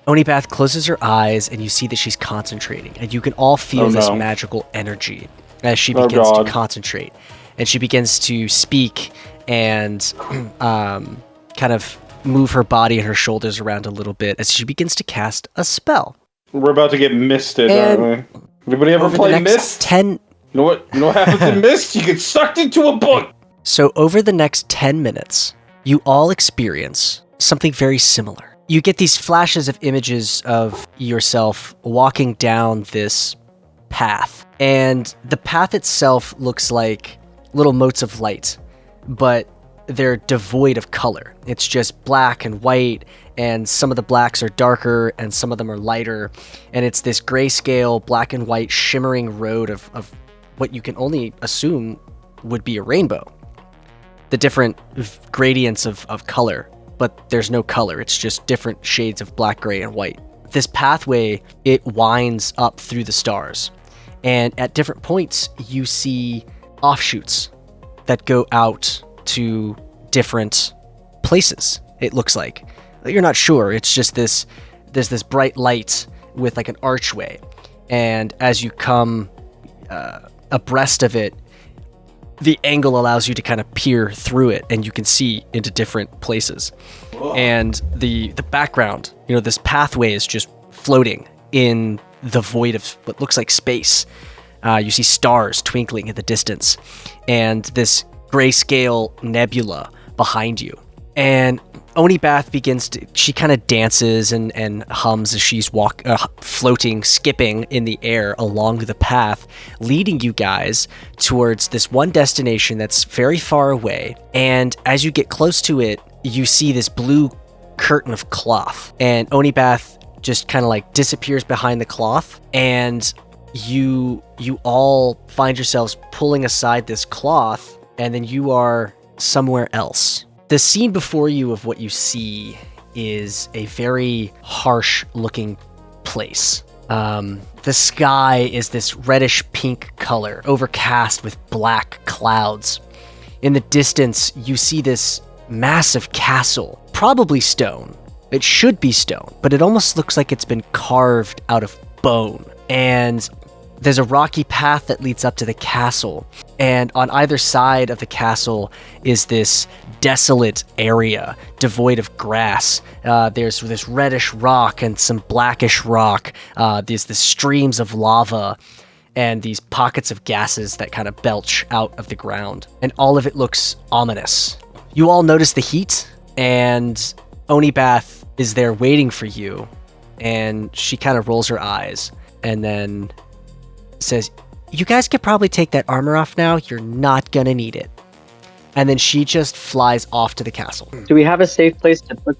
Onibath closes her eyes, and you see that she's concentrating. And you can all feel this magical energy as she begins to concentrate. And she begins to speak and kind of move her body and her shoulders around a little bit as she begins to cast a spell. We're about to get misted, And aren't we? Anybody ever Over play the next Mist? 10... You know what happens in Mist? You get sucked into a book. So over the next 10 minutes, you all experience something very similar. You get these flashes of images of yourself walking down this path. And the path itself looks like little motes of light, but they're devoid of color. It's just black and white, and some of the blacks are darker and some of them are lighter. And it's this grayscale, black and white, shimmering road of what you can only assume would be a rainbow. The different gradients of color, but there's no color. It's just different shades of black, gray, and white. This pathway, it winds up through the stars. And at different points, you see offshoots that go out to different places, it looks like. You're not sure. It's just there's this bright light with like an archway. And as you come abreast of it, the angle allows you to kind of peer through it, and you can see into different places. Whoa. And the background, this pathway is just floating in the void of what looks like space. You see stars twinkling in the distance, and this grayscale nebula behind you. And Onibath she kind of dances and hums as she's floating, skipping in the air along the path, leading you guys towards this one destination that's very far away. And as you get close to it, you see this blue curtain of cloth, and Onibath just kind of like disappears behind the cloth, and you all find yourselves pulling aside this cloth, and then you are somewhere else. The scene before you of what you see is a very harsh-looking place. The sky is this reddish-pink color, overcast with black clouds. In the distance, you see this massive castle, probably stone. It should be stone, but it almost looks like it's been carved out of bone. And there's a rocky path that leads up to the castle, and on either side of the castle is this desolate area devoid of grass. There's this reddish rock and some blackish rock. There's the streams of lava and these pockets of gases that kind of belch out of the ground, and all of it looks ominous. You all notice the heat, and Onibath is there waiting for you, and she kind of rolls her eyes and then says, "You guys could probably take that armor off now. You're not gonna need it." And then she just flies off to the castle. Do we have a safe place to put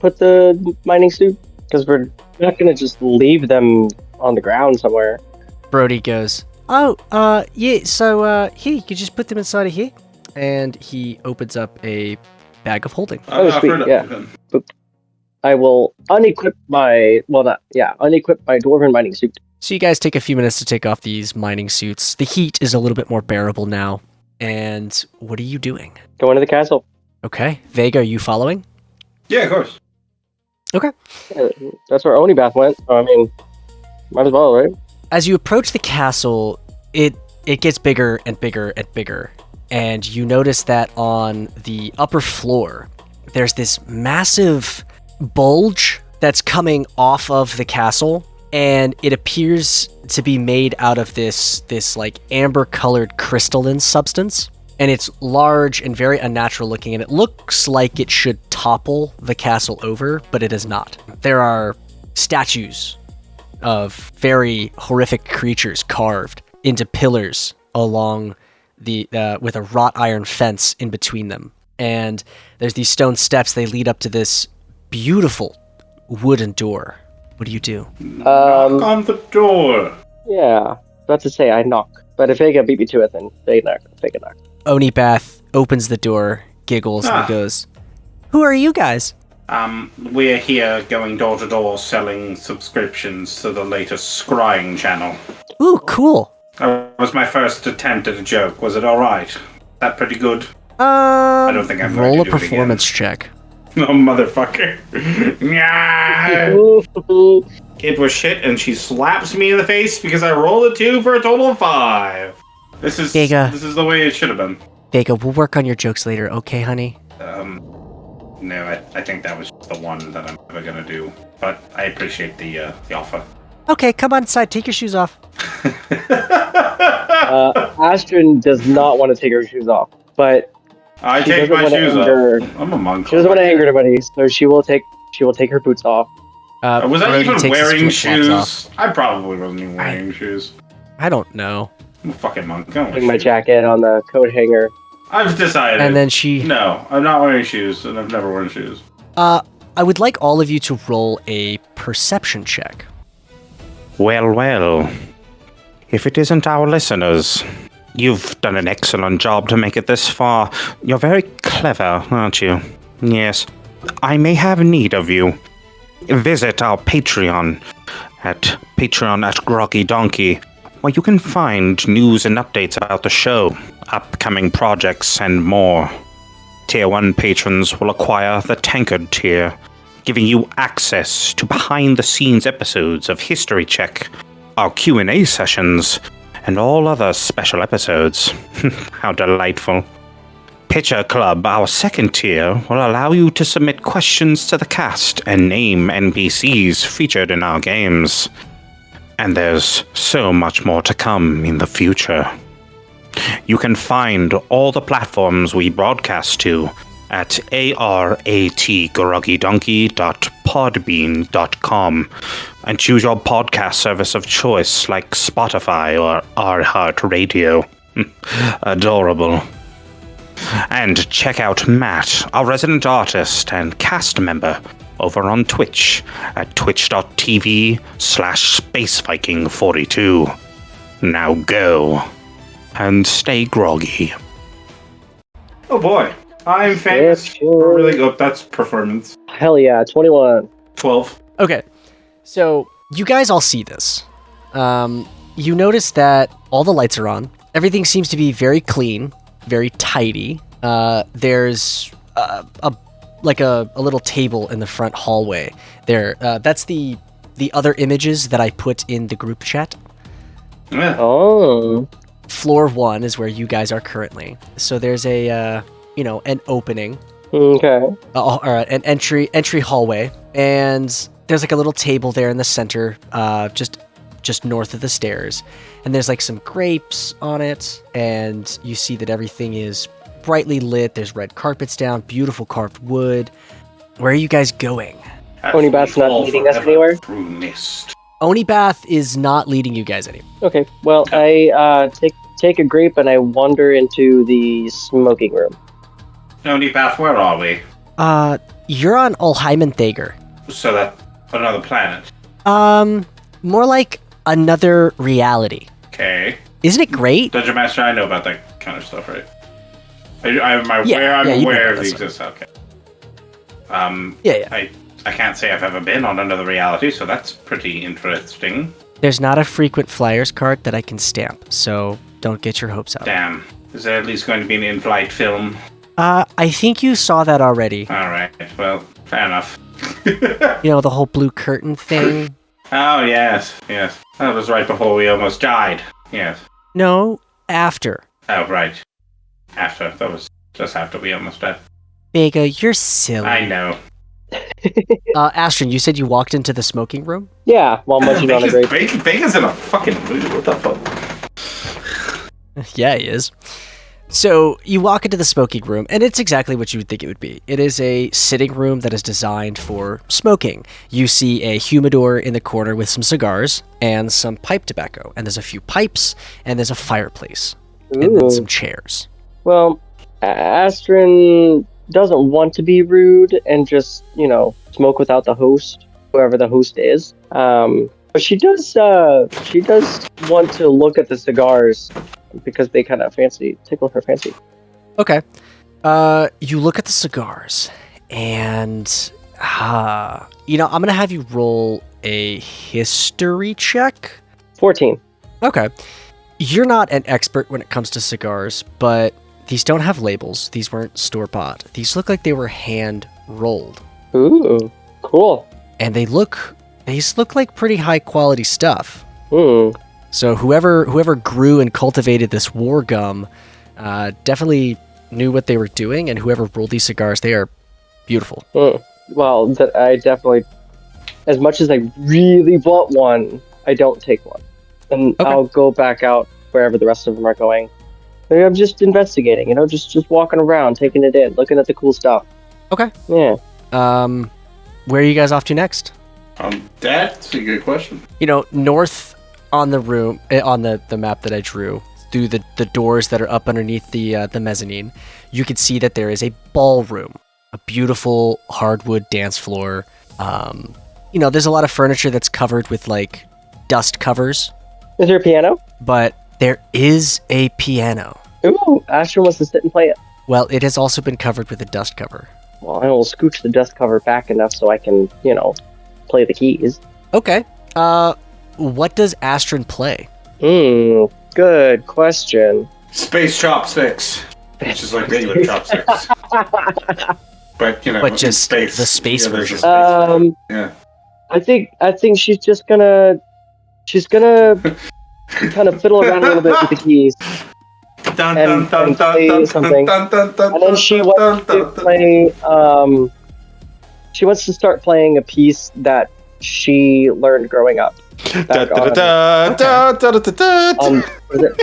put the mining suit? Because we're not gonna just leave them on the ground somewhere. Brody goes, "Oh, yeah, so, here, you can just put them inside of here." And he opens up a bag of holding. Oh, sweet, yeah. I will unequip my dwarven mining suit. So you guys take a few minutes to take off these mining suits. The heat is a little bit more bearable now. And what are you doing? Go into the castle. Okay. Vega, are you following? Yeah, of course. Okay. Yeah, that's where Onibath went. So, I mean, might as well, right? As you approach the castle, it gets bigger and bigger and bigger. And you notice that on the upper floor, there's this massive bulge that's coming off of the castle. And it appears to be made out of this like amber-colored crystalline substance. And it's large and very unnatural looking, and it looks like it should topple the castle over, but it is not. There are statues of very horrific creatures carved into pillars along the with a wrought iron fence in between them. And there's these stone steps. They lead up to this beautiful wooden door. What do you do? Knock on the door. Yeah, about to say I knock. But if Vega beat me to it, then Vega knock. Onibath opens the door, giggles, and goes, "Who are you guys?" We're here going door to door selling subscriptions to the latest scrying channel. Ooh, cool. That was my first attempt at a joke. Was it alright? That pretty good? I don't think I'm going roll to a do it performance check. Oh, motherfucker. Yeah. It was shit, and she slaps me in the face because I rolled a 2 for a total of 5. This is the way it should have been. Vega, we'll work on your jokes later, okay, honey? No, I think that was just the one that I'm never gonna do. But I appreciate the offer. Okay, come on inside. Take your shoes off. Astrid does not want to take her shoes off, but I she take doesn't my want to shoes anger. off. I'm a monk. She doesn't want to anger anybody, so she will take her boots off. Was I Brody even takes his wearing flip-flops off. shoes? I probably wasn't even wearing shoes. I don't know. I'm a fucking monk. I don't wear Putting my shoes. jacket on the coat hanger. I've decided. And then she... No, I'm not wearing shoes, and I've never worn shoes. I would like all of you to roll a perception check. Well. If it isn't our listeners, you've done an excellent job to make it this far. You're very clever, aren't you? Yes. I may have need of you. Visit our Patreon at Groggy Donkey, where you can find news and updates about the show, upcoming projects, and more. Tier 1 patrons will acquire the Tankard tier, giving you access to behind-the-scenes episodes of History Check, our Q&A sessions, and all other special episodes. How delightful. Pitcher Club, our second tier, will allow you to submit questions to the cast and name NPCs featured in our games. And there's so much more to come in the future. You can find all the platforms we broadcast to at artgroggydonkey.podbean.com and choose your podcast service of choice like Spotify or iHeartRadio. Adorable. And check out Matt, our resident artist and cast member, over on Twitch at twitch.tv/SpaceViking42. Now go. And stay groggy. Oh boy. I'm famous for really good. That's performance. Hell yeah, 21. 12. Okay, so you guys all see this. You notice that all the lights are on. Everything seems to be very clean, very tidy. There's a little table in the front hallway there. That's the other images that I put in the group chat. Yeah. Oh. Floor 1 is where you guys are currently. So there's an opening. Okay. An entry hallway, and there's like a little table there in the center, just north of the stairs, and there's like some grapes on it, and you see that everything is brightly lit. There's red carpets down, beautiful carved wood. Where are you guys going? Onibath's not leading us anywhere? Through mist. Onibath is not leading you guys anywhere. Okay, well, I take a grape and I wander into the smoking room. Onibath, where are we? You're on Olheimenthgr. So that another planet. More like another reality. Okay. Isn't it great? Dungeon Master, I know about that kind of stuff, right? I'm you aware know of the that existence. Okay. Yeah. I can't say I've ever been on another reality, so that's pretty interesting. There's not a frequent flyers card that I can stamp, so don't get your hopes up. Damn. Is there at least going to be an in-flight film? I think you saw that already. Alright, well, fair enough. You know, the whole blue curtain thing? Oh, yes. That was right before we almost died. Yes. No, after. Oh, right. After. That was just after we almost died. Vega, you're silly. I know. Astrid, you said you walked into the smoking room? Yeah, while munching on a grape. Vega's in a fucking mood. What the fuck? Yeah, he is. So you walk into the smoking room, and it's exactly what you would think it would be. It is a sitting room that is designed for smoking. You see a humidor in the corner with some cigars and some pipe tobacco, and there's a few pipes, and there's a fireplace, and then some chairs. Well, Astrid doesn't want to be rude and just, smoke without the host, whoever the host is. But she does want to look at the cigars because they kind of tickle her fancy. Okay. You look at the cigars, and I'm gonna have you roll a history check. 14. Okay. You're not an expert when it comes to cigars, but these don't have labels. These weren't store-bought. These look like they were hand-rolled. Ooh, cool. And these look like pretty high-quality stuff. Hmm. So whoever grew and cultivated this war gum definitely knew what they were doing, and whoever rolled these cigars, they are beautiful. Well, I definitely, as much as I really want one, I don't take one. And Okay. I'll go back out wherever the rest of them are going. Maybe I'm just investigating, just walking around, taking it in, looking at the cool stuff. Okay. Yeah. Where are you guys off to next? That's a good question. North on the room, on the map that I drew, through the doors that are up underneath the mezzanine, you can see that there is a ballroom, a beautiful hardwood dance floor. There's a lot of furniture that's covered with like dust covers. Is there a piano? But there is a piano. Ooh, Astrid wants to sit and play it. Well, it has also been covered with a dust cover. Well, I will scooch the dust cover back enough so I can, play the keys. Okay. What does Astrid play? Good question. Space chopsticks. Which is like regular chopsticks. But just space. the space there's a version. space version. Yeah. I think she's just gonna kind of fiddle around a little bit with the keys. And play something. And then she wants to play. She wants to start playing a piece that she learned growing up. Was it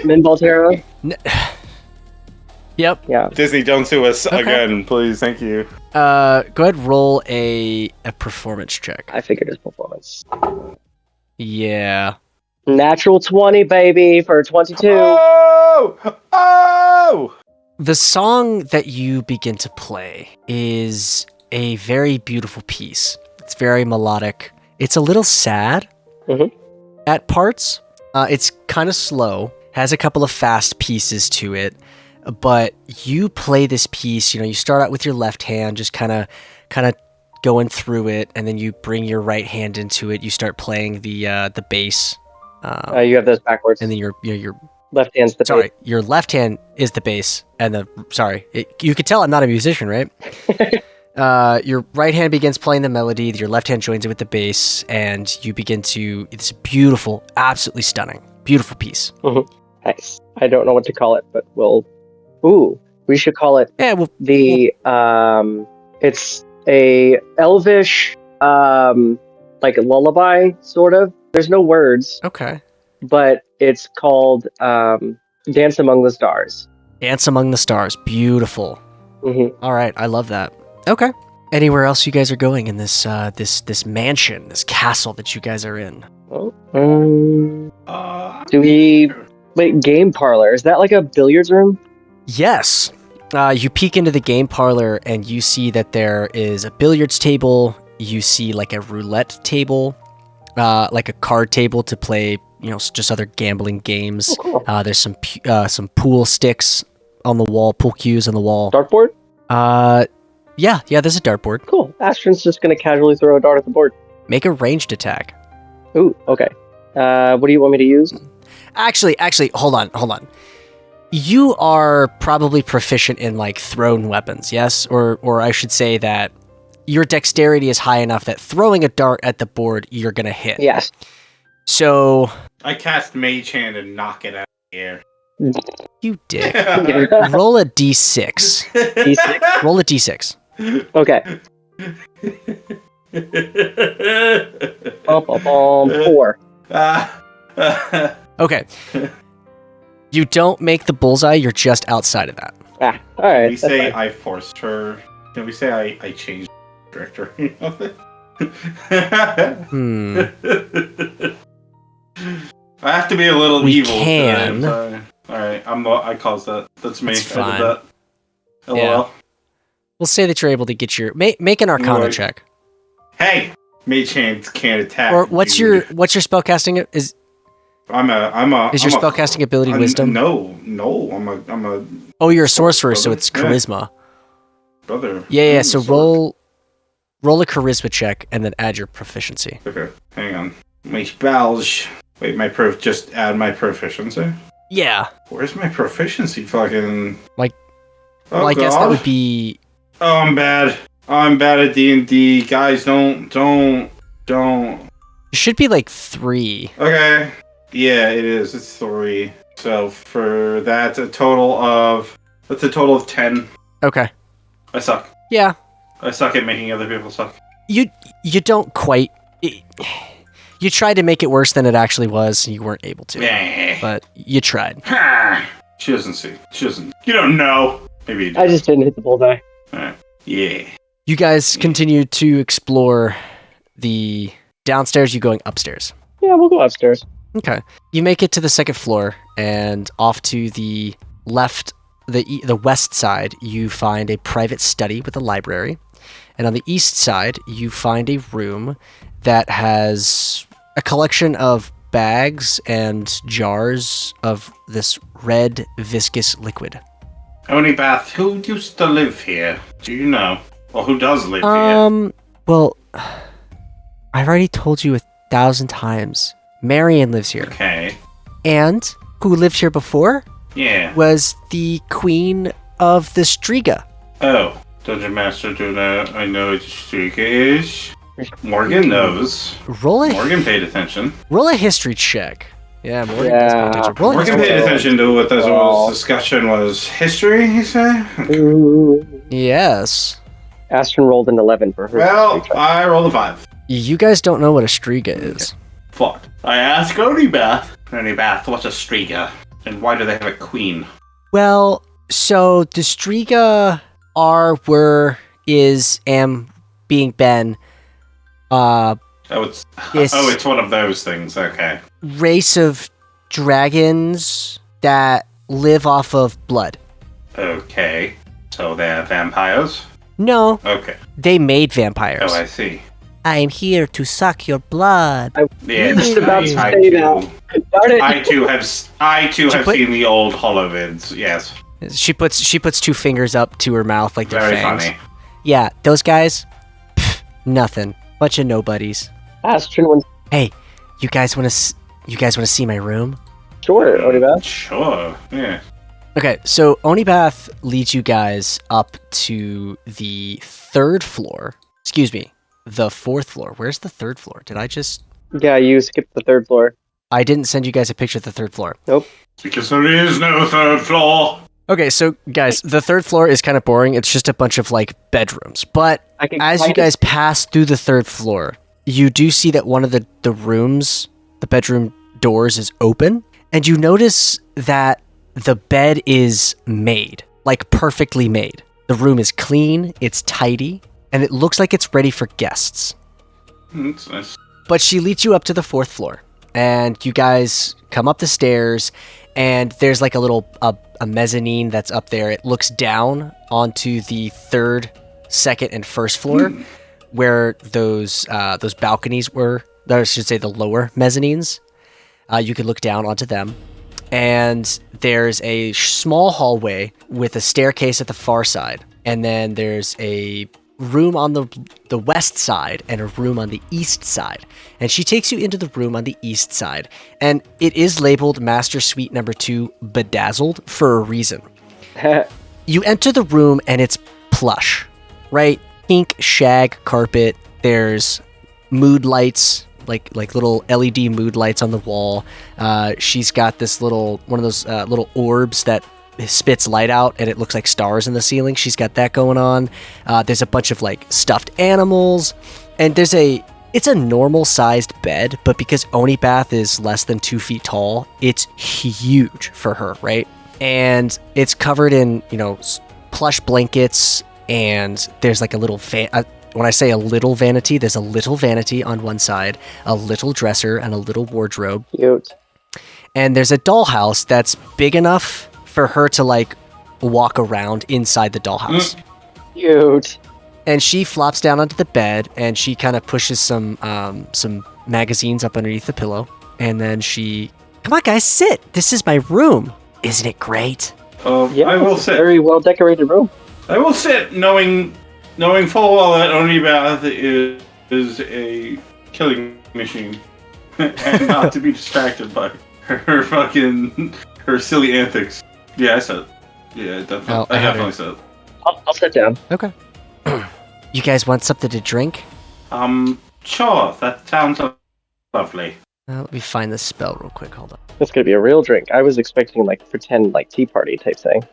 Min Volterra? Yep. Yeah. Disney, don't sue us Okay. again, please. Thank you. Go ahead, roll a performance check. I figured his performance. Yeah. Natural 20, baby, for 22. Oh! The song that you begin to play is a very beautiful piece. It's very melodic. It's a little sad at parts. It's kind of slow, has a couple of fast pieces to it, but you play this piece, you start out with your left hand, just kind of going through it, and then you bring your right hand into it. You start playing the bass. You have those backwards. And then your left hand's the bass. your left hand is the bass, and you could tell I'm not a musician, right? Your right hand begins playing the melody, your left hand joins it with the bass, and you begin to. It's beautiful, absolutely stunning, beautiful piece. Nice. I don't know what to call it, but we should call it. Yeah, well, it's a elvish, like a lullaby, sort of. There's no words. Okay. But it's called Dance Among the Stars. Dance Among the Stars. Beautiful. Mm-hmm. All right, I love that. Okay. Anywhere else you guys are going in this this mansion, this castle that you guys are in? Oh, do we... Wait, game parlor. Is that like a billiards room? Yes. You peek into the game parlor and you see that there is a billiards table. You see like a roulette table, like a card table to play, just other gambling games. Oh, cool. There's some pool sticks on the wall, pool cues on the wall. Dartboard? Yeah, there's a dartboard. Cool. Astron's just gonna casually throw a dart at the board. Make a ranged attack. Ooh, okay. What do you want me to use? Actually, hold on. You are probably proficient in like thrown weapons, yes? Or I should say that your dexterity is high enough that throwing a dart at the board, you're gonna hit. Yes. So I cast Mage Hand and knock it out of the air. you dick. Roll a d6. D6? Roll a d6. Okay. 4. Okay. You don't make the bullseye, you're just outside of that. Ah, alright. We say I forced her. Can we say I changed the director of it? I have to be a little We evil. can. Today, alright, I caused that. That's me. It's I fine. did that. LOL. Yeah. We'll say that you're able to get your... Make an Arcana Right. check. Hey! Mage Hand can't attack. Or what's dude. your spellcasting? Is Is your spellcasting ability wisdom? No, I'm a Oh, you're a sorcerer, so Brother? it's Yeah. charisma. brother. Yeah, I'm so a sword. roll a charisma check and then add your proficiency. Okay, hang on. My spells. Wait, just add my proficiency? Yeah. Where's my proficiency fucking... Like- Oh, well, I guess that God. would be... Oh, I'm bad. I'm bad at D&D. Guys, don't. It should be like 3. Okay. Yeah, it is. It's 3. So for that, that's a total of 10. Okay. I suck. Yeah. I suck at making other people suck. You don't quite... You tried to make it worse than it actually was, and you weren't able to. Yeah. But you tried. She doesn't see. She doesn't. You don't know. Maybe you do. I just didn't hit the bullseye. Alright. Yeah. You guys continue to explore the downstairs. You going upstairs? Yeah, we'll go upstairs. Okay. You make it to the second floor, and off to the left, the west side, you find a private study with a library. And on the east side, you find a room that has a collection of bags and jars of this red viscous liquid. Onibath, who used to live here? Do you know? Or who does live here? Well, I've already told you 1,000 times. Marion lives here. Okay. And who lived here before Yeah. was the queen of the Striga. Oh. Dungeon Master, do know. I know what Streak is. Morgan knows. Morgan paid attention. Roll a history check. Yeah, Morgan Yeah. does pay attention. Roll a Morgan history. paid attention to what this discussion was. History, you say? Yes. Astron rolled an 11 for her. Well, I rolled a 5. You guys don't know what a Striga is. Fuck. I asked Onibath. Onibath, what's a Striga? And why do they have a queen? Well, so the Striga are, were, is, am, being been, it's one of those things. Okay. race of dragons that live off of blood. Okay. So they're vampires? No, Okay. they made vampires. Oh, I see. I'm here to suck your blood. Yeah, just about to I say too- that. Darn it. I too have seen the old holovids. Yes. She puts 2 fingers up to her mouth like they're Very fangs. funny. Yeah, those guys, nothing. Bunch of nobodies. Astron went. Hey, you guys want to see my room? Sure, Onibath. Sure. Yeah. Okay, so Onibath leads you guys up to the 3rd floor. Excuse me, the 4th floor. Where's the 3rd floor? Did I just... Yeah, you skipped the 3rd floor. I didn't send you guys a picture of the 3rd floor. Nope. Because there is no 3rd floor. Okay, so guys, the 3rd floor is kind of boring. It's just a bunch of like bedrooms. But as you guys pass through the 3rd floor, you do see that one of the rooms, the bedroom doors is open. And you notice that the bed is made, like perfectly made. The room is clean, it's tidy, and it looks like it's ready for guests. That's nice. But she leads you up to the 4th floor, and you guys come up the stairs, and there's like a little a mezzanine that's up there. It looks down onto the 3rd, 2nd, and 1st floor, where those balconies were. I should say the lower mezzanines. You could look down onto them, and there's a small hallway with a staircase at the far side, and then there's a room on the west side and a room on the east side. And she takes you into the room on the east side, and it is labeled Master Suite number 2 Bedazzled for a reason. You enter the room and it's plush, right? Pink shag carpet. There's mood lights, like little LED mood lights on the wall. She's got this one of those little orbs that spits light out, and it looks like stars in the ceiling. She's got that going on. There's a bunch of like stuffed animals, and it's a normal sized bed, but because Onibath is less than 2 feet tall, it's huge for her, right? And it's covered in, plush blankets, and there's like a little when I say a little vanity, there's a little vanity on one side, a little dresser, and a little wardrobe. Cute. And there's a dollhouse that's big enough for her to like walk around inside the dollhouse. Cute. And she flops down onto the bed, and she kind of pushes some magazines up underneath the pillow, and then come on guys, sit. This is my room. Isn't it great? Yeah, I will it's a sit. very well decorated room. I will sit, knowing full well that Onibath is a killing machine, and not to be distracted by her silly antics. Yeah, I said. Yeah, definitely. I definitely said. I'll sit down. Okay. You guys want something to drink? Sure. That sounds lovely. Let me find the spell real quick. Hold on. That's gonna be a real drink. I was expecting like pretend like tea party type thing.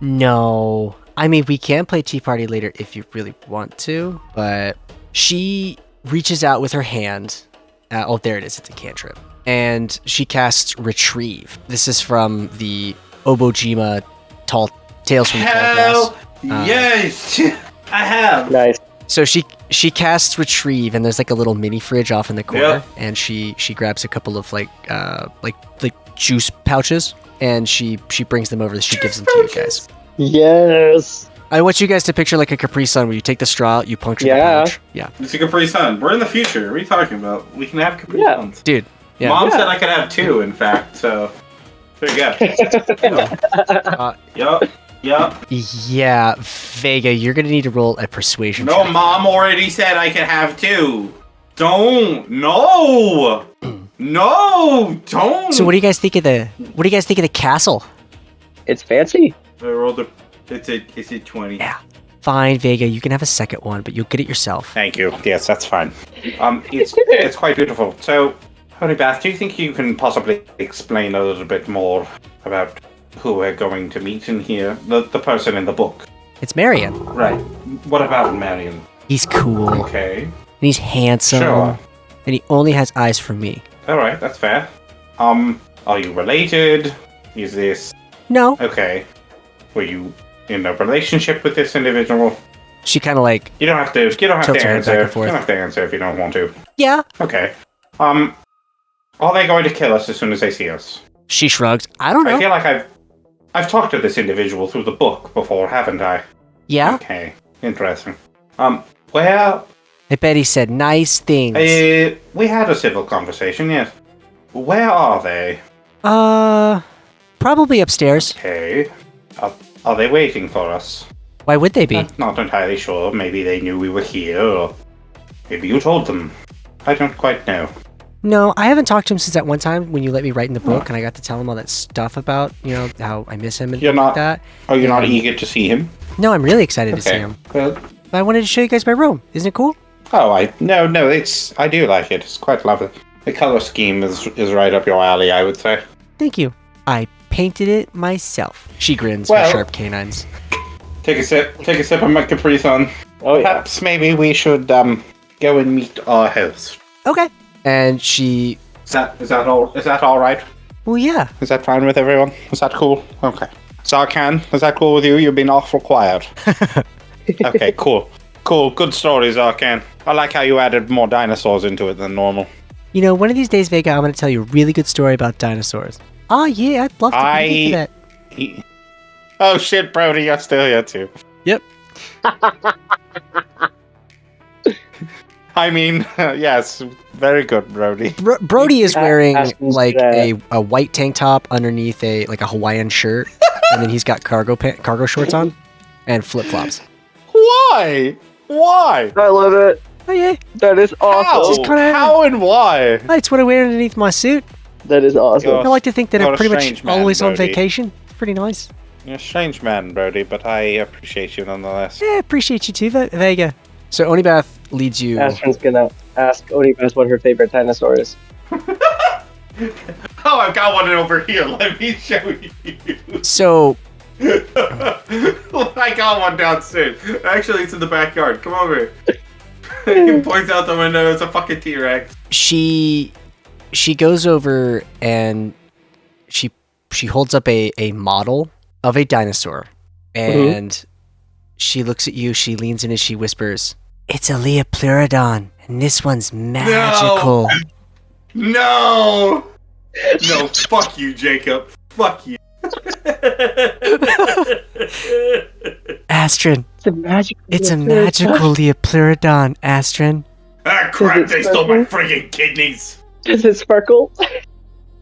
No. I mean, we can play Tea Party later if you really want to, but she reaches out with her hand. Oh, there it is. It's a cantrip. And she casts Retrieve. This is from the Obojima Tales from the Tall Grass. Yes! I have! Nice. So she casts Retrieve, and there's like a little mini fridge off in the corner, and she grabs a couple of like juice pouches, and she brings them over. She gives them to you guys. Yes. I want you guys to picture like a Capri Sun where you take the straw out, you puncture the pouch. Yeah. It's a Capri Sun. We're in the future. What are you talking about? We can have Capri Suns. Dude. Yeah. Mom said I could have 2, in fact, so there you go. Yup. Yeah, Vega, you're gonna need to roll a persuasion No, check. Mom already said I could have 2. Don't. No. No. Don't. So what do you guys think of the castle? It's fancy. I rolled it's a 20. Yeah. Fine, Vega, you can have a second one, but you'll get it yourself. Thank you. Yes, that's fine. It's quite beautiful. So, Onibath, do you think you can possibly explain a little bit more about who we're going to meet in here? The person in the book. It's Marion. Right. What about Marion? He's cool. Okay. And he's handsome. Sure. And he only has eyes for me. Alright, that's fair. Are you related? Is this... No. Okay. Were you in a relationship with this individual? She kind of like... You don't have to tilts her head back answer. and forth. You don't have to answer if you don't want to. Yeah. Okay. Are they going to kill us as soon as they see us? She shrugs. I don't know. I feel like I've talked to this individual through the book before, haven't I? Yeah. Okay. Interesting. Where... I bet he said nice things. We had a civil conversation, yes. Where are they? Probably upstairs. Okay. Are they waiting for us? Why would they be? Not entirely sure. Maybe they knew we were here, or maybe you told them. I don't quite know. No, I haven't talked to him since that one time when you let me write in the book, and I got to tell him all that stuff about, how I miss him and You're things not, like that. Are you not eager to see him? No, I'm really excited to see him. Well, But I wanted to show you guys my room. Isn't it cool? no, I do like it. It's quite lovely. The color scheme is right up your alley, I would say. Thank you. I painted it myself. She grins Well- with sharp canines. Take a sip of my Capri Sun. Oh yeah. Perhaps maybe we should go and meet our host. Okay. And she... Is that all right? Well, yeah. Is that fine with everyone? Is that cool? Okay. Zarkan, is that cool with you? You've been awful quiet. Okay, cool. Cool, good story, Zarkan. I like how you added more dinosaurs into it than normal. You know, one of these days, Vega, I'm going to tell you a really good story about dinosaurs. Oh, yeah, I'd love to be here for that. Oh shit, Brody, you're still here too. Yep. I mean, yes, very good, Brody. Brody is wearing Aston's like a white tank top underneath a Hawaiian shirt, and then he's got cargo shorts on and flip flops. Why? Why? I love it. Oh yeah, That is awesome. How and why? that's what I wear underneath my suit. That is awesome. You're I like to think that You're I'm a pretty much strange man, always on Brody. vacation. It's pretty nice. You're a strange man, Brody, but I appreciate you nonetheless. Yeah, appreciate you too, Vega. So Onibath leads you. Astron's gonna ask Onibath what her favorite dinosaur is. Oh, I've got one over here. Let me show you. So I got one downstairs. Actually, it's in the backyard. Come over here. He points out the window. It's a fucking T-Rex. she goes over and she holds up a model of a dinosaur, and she looks at you. She leans in and she whispers, "It's a Leopleurodon, and this one's magical." No! No, fuck you, Jacob. Fuck you. Astrid, It's a magical. it's a magical Leopleurodon, Astrid. Ah, crap, Does it they stole my sparkle? friggin' kidneys. Does it sparkle?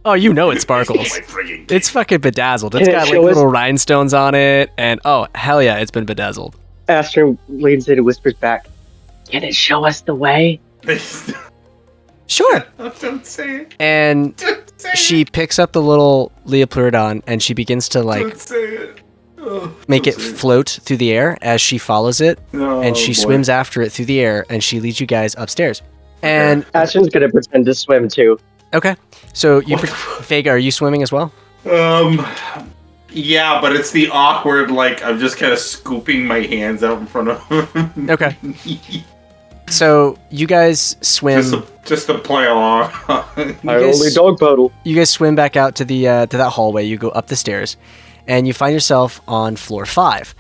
Oh, you know it They sparkles. stole my friggin' kidneys. It's fucking bedazzled. It's Can it got like show us- little rhinestones on it, and oh hell yeah, it's been bedazzled. Astron leans in and whispers back, "Can it show us the way?" Sure. Don't say it. And Don't say she picks up the little Leopleurodon and she begins to it. like Don't say it. Oh, make don't it say float through the air as she follows it, No, and she boy. swims after it through the air, and she leads you guys upstairs. And Astron's gonna pretend to swim too. okay, so you, Vega, are you swimming as well? Yeah, but it's the awkward, like, I'm just kind of scooping my hands out in front of him. Okay. So you guys swim. just to play along. Dog paddle. You guys swim back out to the to that hallway. You go up the stairs, and you find yourself on floor 5.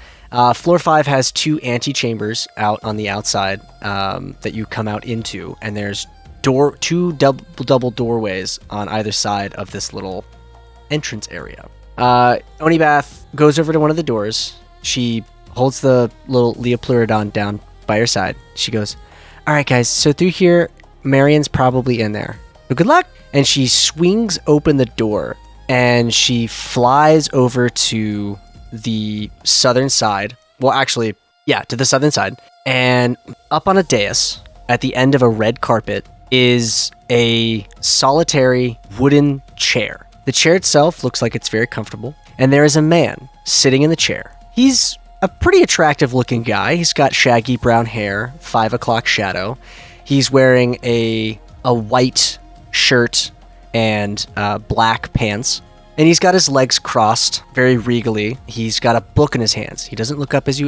Floor 5 has 2 antechambers out on the outside that you come out into, and there's 2 double doorways on either side of this little entrance area. Onibath goes over to one of the doors. She holds the little Leopleurodon down by her side. She goes, "All right, guys, so through here, Marion's probably in there. So good luck." And she swings open the door, and she flies over to the southern side. Well, actually, yeah, to the southern side. And up on a dais, at the end of a red carpet, is a solitary wooden chair. The chair itself looks like it's very comfortable, and there is a man sitting in the chair. He's a pretty attractive looking guy. He's got shaggy brown hair, 5 o'clock shadow. He's wearing a white shirt and black pants, and he's got his legs crossed very regally. He's got a book in his hands. He doesn't look up as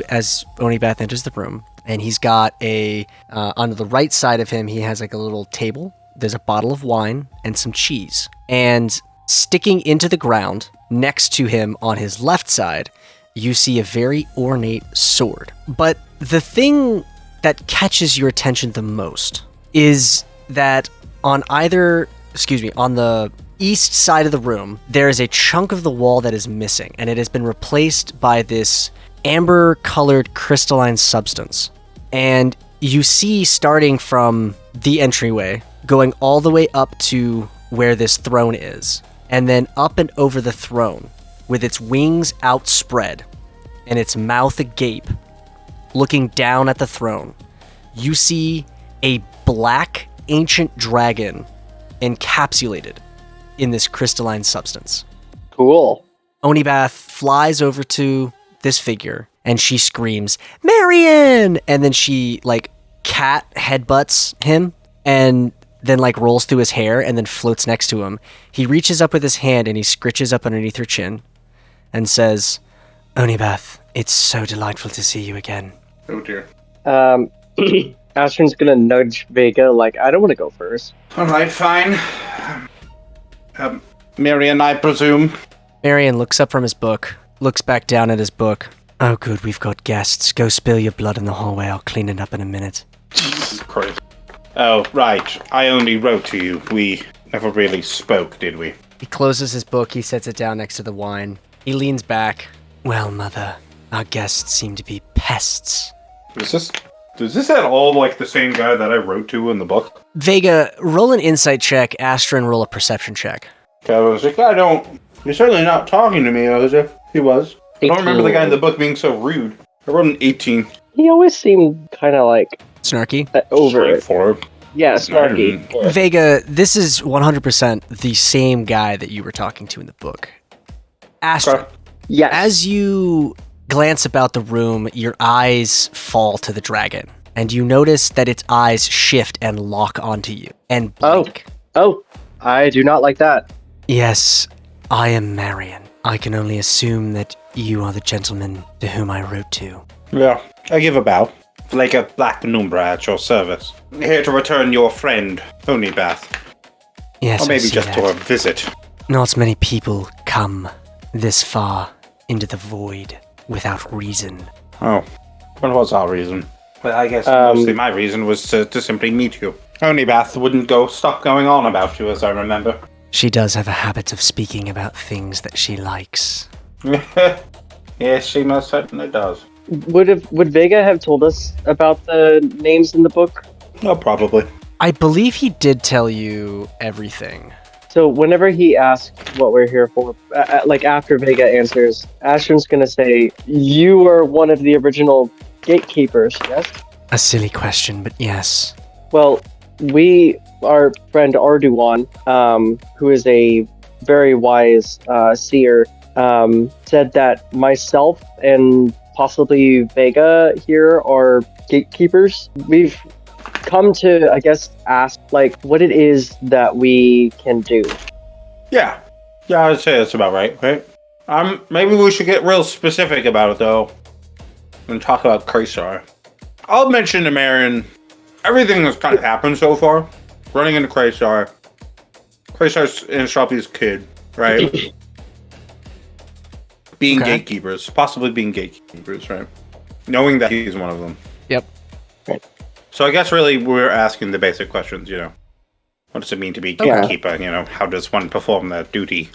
Onibath enters the room, and he's got on the right side of him, he has like a little table. There's a bottle of wine and some cheese, and sticking into the ground next to him on his left side, you see a very ornate sword. But the thing that catches your attention the most is that on the east side of the room, there is a chunk of the wall that is missing, and it has been replaced by this amber-colored crystalline substance. And you see, starting from the entryway, going all the way up to where this throne is, and then up and over the throne, with its wings outspread and its mouth agape, looking down at the throne, you see a black ancient dragon encapsulated in this crystalline substance. Cool. Onibath flies over to this figure and she screams, "Marion!" And then she cat headbutts him and then rolls through his hair and then floats next to him. He reaches up with his hand and he scritches up underneath her chin and says, "Onibath, it's so delightful to see you again." Oh dear. Astron's gonna nudge Vega, I don't want to go first. Alright, fine. Marion, I presume. Marion looks up from his book, looks back down at his book. Oh, good, we've got guests. Go spill your blood in the hallway. I'll clean it up in a minute. Jesus Christ. Oh, right. I only wrote to you. We never really spoke, did we? He closes his book. He sets it down next to the wine. He leans back. Well, Mother, our guests seem to be pests. Is this at all like the same guy that I wrote to in the book? Vega, roll an insight check. Astrid, roll a perception check. Okay, I was like, you're certainly not talking to me as if he was. I don't remember the guy in the book being so rude. I wrote an 18. He always seemed kind of like Snarky? over it. Straightforward. Yeah, snarky. Vega, this is 100% the same guy that you were talking to in the book. Astrid, Okay. Yes. as you glance about the room, your eyes fall to the dragon, and you notice that its eyes shift and lock onto you, and blink. Oh, I do not like that. Yes, I am Marion. I can only assume that you are the gentleman to whom I wrote to. Yeah, I give a bow. Like a black penumbra at your service. Here to return your friend, Onibath. Yes, Or I maybe see just that. to a visit. Not many people come this far into the void without reason. Oh, what was our reason? Well, I guess mostly my reason was to simply meet you. Onibath wouldn't stop going on about you, as I remember. She does have a habit of speaking about things that she likes. Yes, she most certainly does. Would Vega have told us about the names in the book? No, probably. I believe he did tell you everything. So whenever he asks what we're here for, like after Vega answers, Ashton's gonna say, "You are one of the original gatekeepers, yes?" A silly question, but yes. Well, our friend Arduan, who is a very wise seer, said that myself and possibly Vega here are gatekeepers. We've come to, I guess, ask like what it is that we can do. Yeah, I'd say that's about right? Maybe we should get real specific about it, though, and talk about Craystar. I'll mention to Marion everything that's kind of happened so far. Running into Craystar's and Sharpie's kid, right? Being Okay. gatekeepers, possibly being gatekeepers, right? Knowing that he's one of them. Yep. So I guess really we're asking the basic questions, What does it mean to be gatekeeper? How does one perform that duty?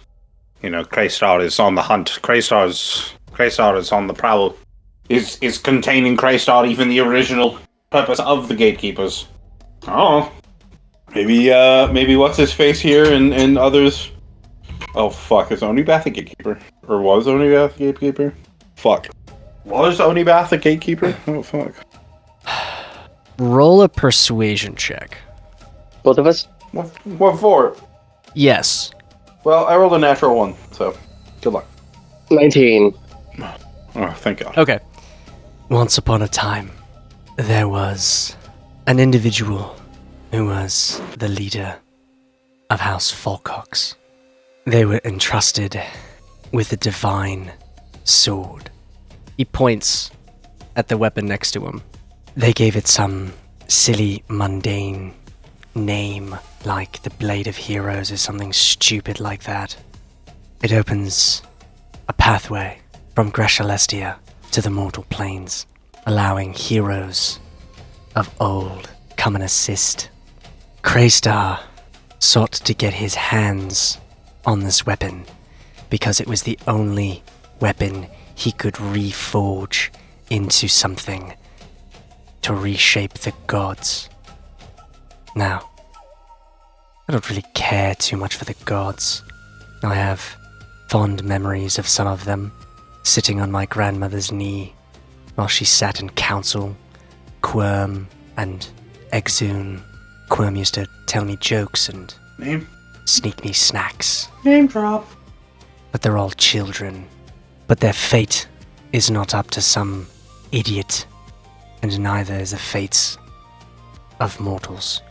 Craystar is on the hunt. Craystar is on the prowl. Is containing Craystar even the original purpose of the gatekeepers? Oh, maybe what's his face here and others. Oh fuck, is Onibath a gatekeeper? Or was Onibath a gatekeeper? Fuck. Was Onibath a gatekeeper? Oh fuck. Roll a persuasion check. Both of us? What for? Yes. Well, I rolled a natural 1, so good luck. 19. Oh, thank God. Okay. Once upon a time, there was an individual who was the leader of House Falcox. They were entrusted with the divine sword. He points at the weapon next to him. They gave it some silly, mundane name, like the Blade of Heroes or something stupid like that. It opens a pathway from Greshalestia to the mortal planes, allowing heroes of old come and assist. Craystar sought to get his hands on this weapon because it was the only weapon he could reforge into something to reshape the gods. Now, I don't really care too much for the gods. I have fond memories of some of them, sitting on my grandmother's knee while she sat in council. Quirm and Exune. Quirm used to tell me jokes and Name sneak me snacks. drop. But they're all children. But their fate is not up to some idiot, and neither is the fates of mortals.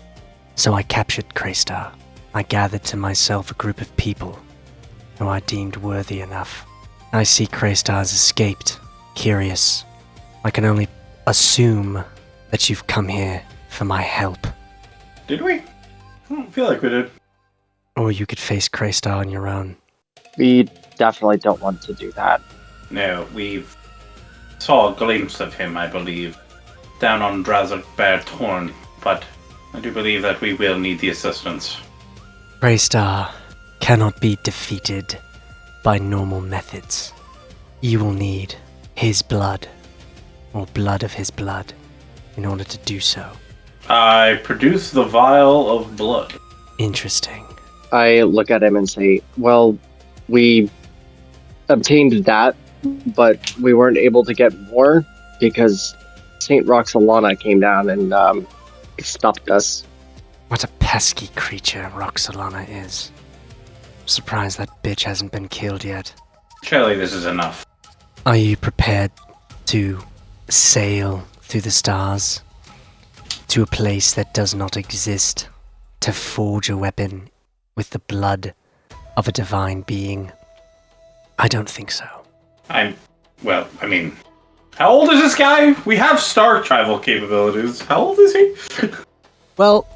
So I captured Craystar. I gathered to myself a group of people who I deemed worthy enough. I see Craystar has escaped. Curious. I can only assume that you've come here for my help. Did we? I don't feel like we did. Or you could face Craystar on your own. We definitely don't want to do that. No, we've saw a glimpse of him, I believe, down on Drazok Bear Torn, but I do believe that we will need the assistance. Craystar cannot be defeated by normal methods. You will need his blood, or blood of his blood, in order to do so. I produce the vial of blood. Interesting. I look at him and say, well, we obtained that, but we weren't able to get more because Saint Roxolana came down and stopped us. What a pesky creature Roxolana is. I'm surprised that bitch hasn't been killed yet. Surely this is enough. Are you prepared to sail through the stars to a place that does not exist, to forge a weapon with the blood of a divine being? I don't think so. How old is this guy? We have star travel capabilities. How old is he? Well,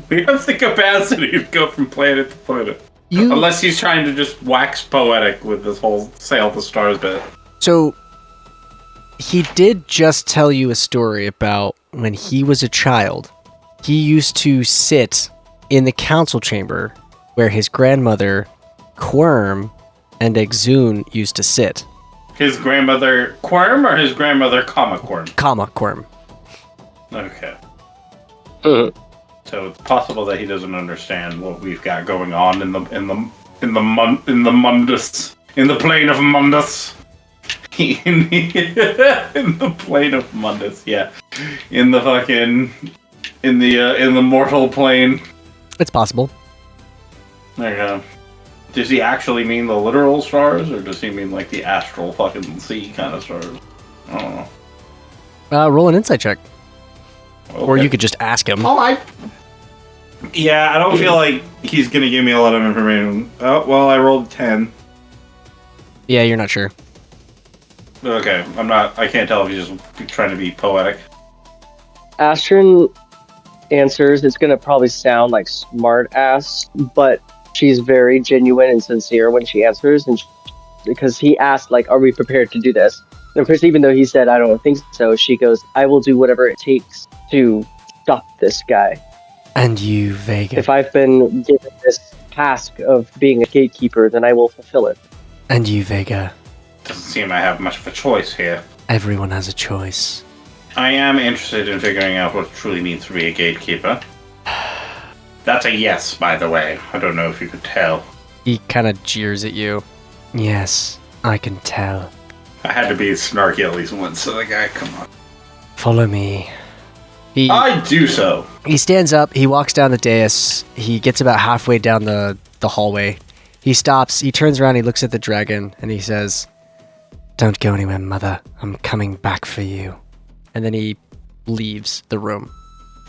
We have the capacity to go from planet to planet. Unless he's trying to just wax poetic with this whole sail the stars bit. So, he did just tell you a story about when he was a child. He used to sit in the council chamber where his grandmother, Quirm, and Exune used to sit. His grandmother Quirm or his grandmother Quirm? Quirm. Okay. Mhm. So it's possible that he doesn't understand what we've got going on in the Mundus, in the plane of Mundus. in the plane of Mundus, yeah. In the mortal plane. It's possible. There you go. Does he actually mean the literal stars, or does he mean like the astral fucking sea kind of stars? I don't know. Roll an insight check. Okay. Or you could just ask him. Yeah, I don't feel like he's gonna give me a lot of information. Oh, well, I rolled 10. Yeah, you're not sure. Okay, I can't tell if he's just trying to be poetic. Astrid answers. It's going to probably sound like smart ass, but she's very genuine and sincere when she answers, and because he asked, like, are we prepared to do this? And of course, even though he said, I don't think so, she goes, I will do whatever it takes to stop this guy. And you, Vega. If I've been given this task of being a gatekeeper, then I will fulfill it. And you, Vega. Doesn't seem I have much of a choice here. Everyone has a choice. I am interested in figuring out what it truly means to be a gatekeeper. That's a yes, by the way. I don't know if you could tell. He kind of jeers at you. Yes, I can tell. I had to be snarky at least once, so the guy, come on. Follow me. I do so. He stands up, he walks down the dais, he gets about halfway down the hallway. He stops, he turns around, he looks at the dragon, and he says, Don't go anywhere, mother. I'm coming back for you. And then he leaves the room.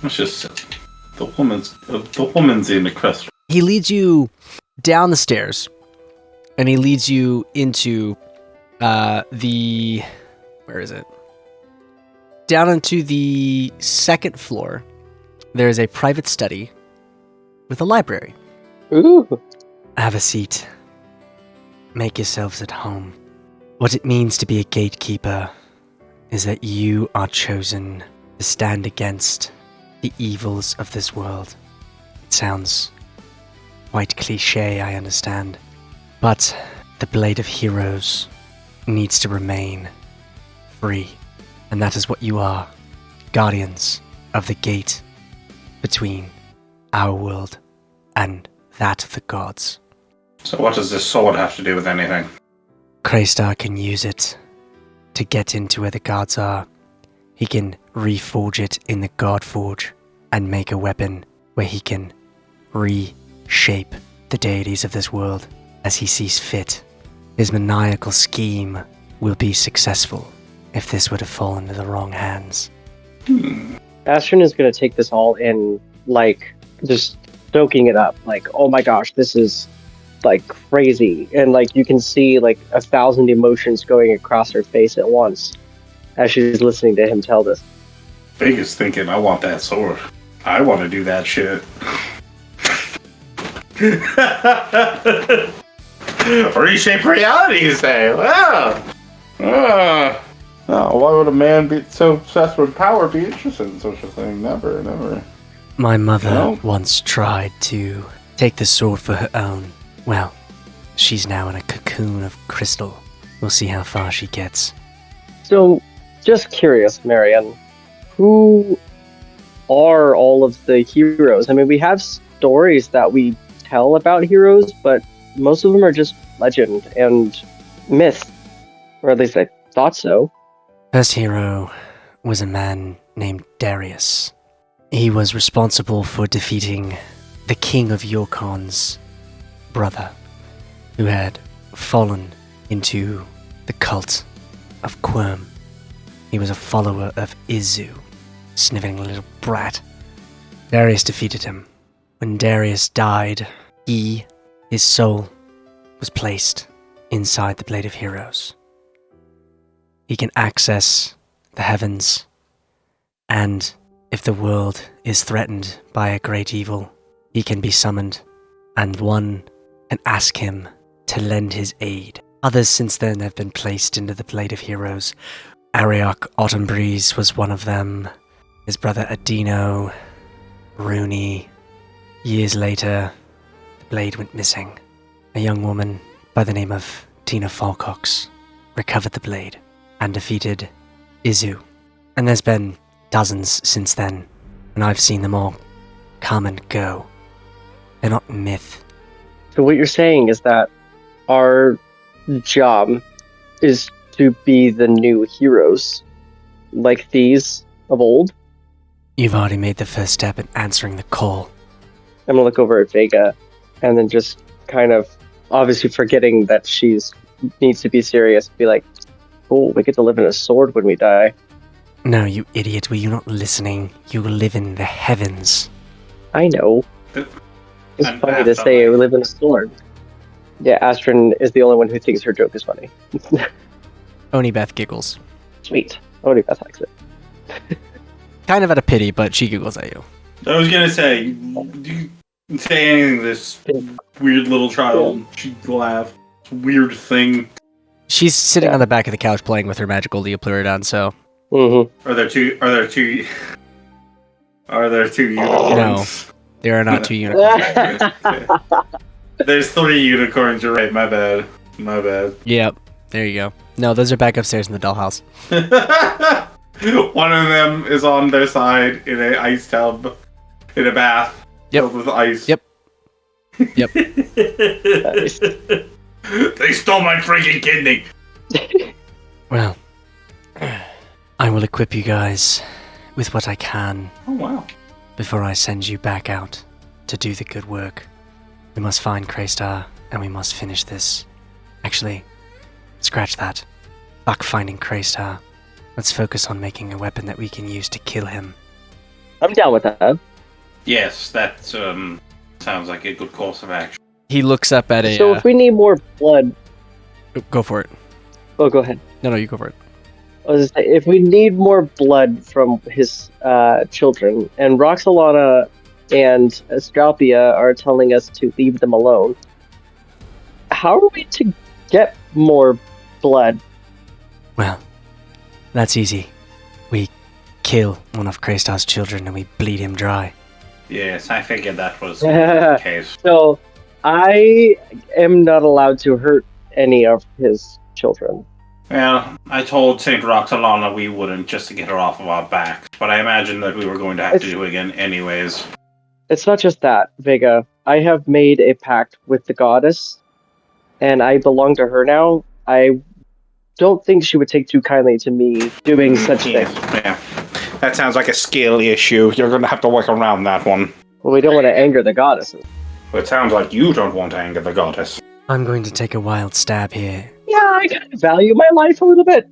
It's just the woman's in the crest. He leads you down the stairs, and he leads you into where is it? Down into the second floor. There is a private study with a library. Ooh. Have a seat. Make yourselves at home. What it means to be a gatekeeper is that you are chosen to stand against the evils of this world. It sounds quite cliche, I understand. But the Blade of Heroes needs to remain free. And that is what you are. Guardians of the gate between our world and that of the gods. So what does this sword have to do with anything? Craystar can use it to get into where the gods are. He can reforge it in the God Forge and make a weapon where he can reshape the deities of this world as he sees fit. His maniacal scheme will be successful if this were to fall into the wrong hands. Astrid is going to take this all in, like, just soaking it up. Like, oh my gosh, this is, like, crazy. And, like, you can see, like, 1,000 emotions going across her face at once as she's listening to him tell this. Vega's thinking, I want that sword. I want to do that shit. Reshape reality, you say? Wow. Oh, why would a man be so obsessed with power be interested in such a thing? Never, never. My mother No? once tried to take the sword for her own. Well, she's now in a cocoon of crystal. We'll see how far she gets. So, just curious, Marion, who are all of the heroes? I mean, we have stories that we tell about heroes, but most of them are just legend and myth. Or at least I thought so. First hero was a man named Darius. He was responsible for defeating the king of Yorkon's brother, who had fallen into the cult of Quirm. He was a follower of Izu, sniveling little brat. Darius defeated him. When Darius died, his soul, was placed inside the Blade of Heroes. He can access the heavens, and if the world is threatened by a great evil, he can be summoned, and one can ask him to lend his aid. Others since then have been placed into the Blade of Heroes. Ariok Autumnbreeze was one of them. His brother Adino, Rooney. Years later, the blade went missing. A young woman by the name of Tina Falcox recovered the blade and defeated Izu. And there's been dozens since then, and I've seen them all come and go. They're not myth. So what you're saying is that our job is to be the new heroes, like these of old? You've already made the first step in answering the call. I'm gonna look over at Vega, and then just kind of, obviously forgetting that she's needs to be serious, be like, "Oh, we get to live in a sword when we die." No, you idiot, were you not listening? You live in the heavens. I know. It's I'm funny to fast, say I'm we live in a sword. Yeah, Astrid is the only one who thinks her joke is funny. Onibath giggles. Sweet. Onibath likes it. Kind of out of pity, but she giggles at you. I was gonna say, you say anything to this weird little child, she'd laugh. It's a weird thing. She's sitting Yeah. on the back of the couch playing with her magical Leopleurodon, so... Mm-hmm. Are there two unicorns? There are not two unicorns. There's 3 unicorns, you're right, my bad. Yep, there you go. No, those are back upstairs in the dollhouse. One of them is on their side in an ice tub, in a bath, filled with ice. Yep. Nice. They stole my freaking kidney! Well, I will equip you guys with what I can Oh, wow. before I send you back out to do the good work. We must find Craystar, and we must finish this. Actually, scratch that. Fuck finding Craystar. Let's focus on making a weapon that we can use to kill him. I'm down with that. Yes, that sounds like a good course of action. He looks up at a... So if we need more blood... Go for it. Oh, go ahead. No, you go for it. I was gonna say, if we need more blood from his children, and Roxolana and Astralpia are telling us to leave them alone, how are we to get more blood? Well, that's easy. We kill one of Craystar's children and we bleed him dry. Yes, I figured that was the case. So, I am not allowed to hurt any of his children. Well, I told Saint Roxolana we wouldn't, just to get her off of our backs, but I imagine that we were going to have to do it again anyways. It's not just that, Vega. I have made a pact with the goddess, and I belong to her now. I don't think she would take too kindly to me doing such things. Yeah. That sounds like a skill issue. You're going to have to work around that one. Well, we don't want to anger the goddesses. It sounds like you don't want to anger the goddess. I'm going to take a wild stab here. Yeah, I kind of value my life a little bit.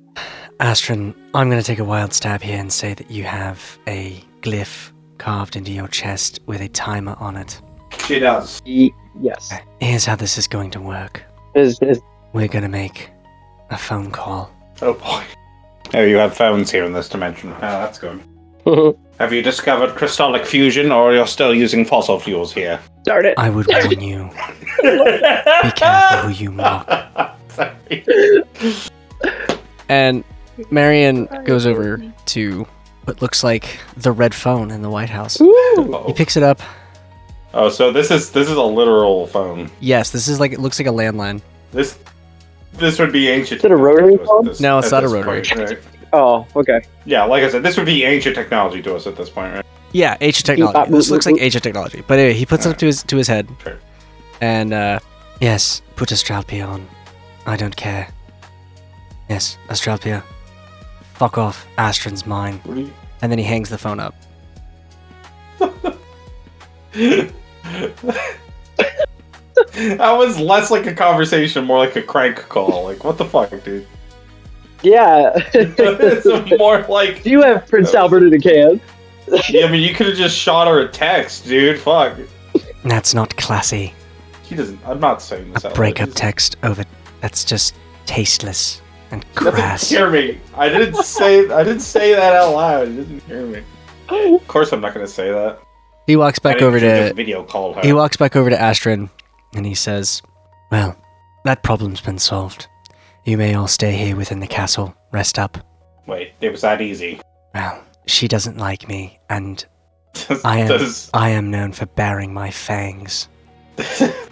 Astrid, I'm going to take a wild stab here and say that you have a glyph carved into your chest with a timer on it. She does. Yes. Here's how this is going to work. Is We're going to make a phone call. Oh boy. Oh, you have phones here in this dimension. Oh, that's good. Have you discovered crystallic fusion, or you're still using fossil fuels here? Darn it. I would warn you. Be careful who you mock. Sorry. And Marion goes over to what looks like the red phone in the White House. He picks it up. Oh, so this is a literal phone. Yes, this is like, it looks like a landline. This would be ancient. Is it a rotary technology to us phone? at this- No, it's at not a this rotary. point, right? Oh, okay. Yeah, like I said, this would be ancient technology to us at this point, right? Yeah, ancient technology. This looks like ancient technology. But anyway, he puts it up to his head. Sure. And, yes, put Astralpia on. I don't care. Yes, Astralpia. Fuck off. Astron's mine. And then he hangs the phone up. That was less like a conversation, more like a crank call. Like, what the fuck, dude? Yeah. It's more like... Do you have Prince Albert in a can? Yeah, I mean, you could have just shot her a text, dude. Fuck. That's not classy. He doesn't... I'm not saying this A out breakup loud. text over... That's just tasteless and He doesn't crass. hear me. I didn't say that out loud. He doesn't hear me. Of course I'm not going to say that. He walks back I over just to... video called her. He walks back over to Astrid, and he says, well, that problem's been solved. You may all stay here within the castle. Rest up. Wait, it was that easy. Well, she doesn't like me, and Does I am known for baring my fangs.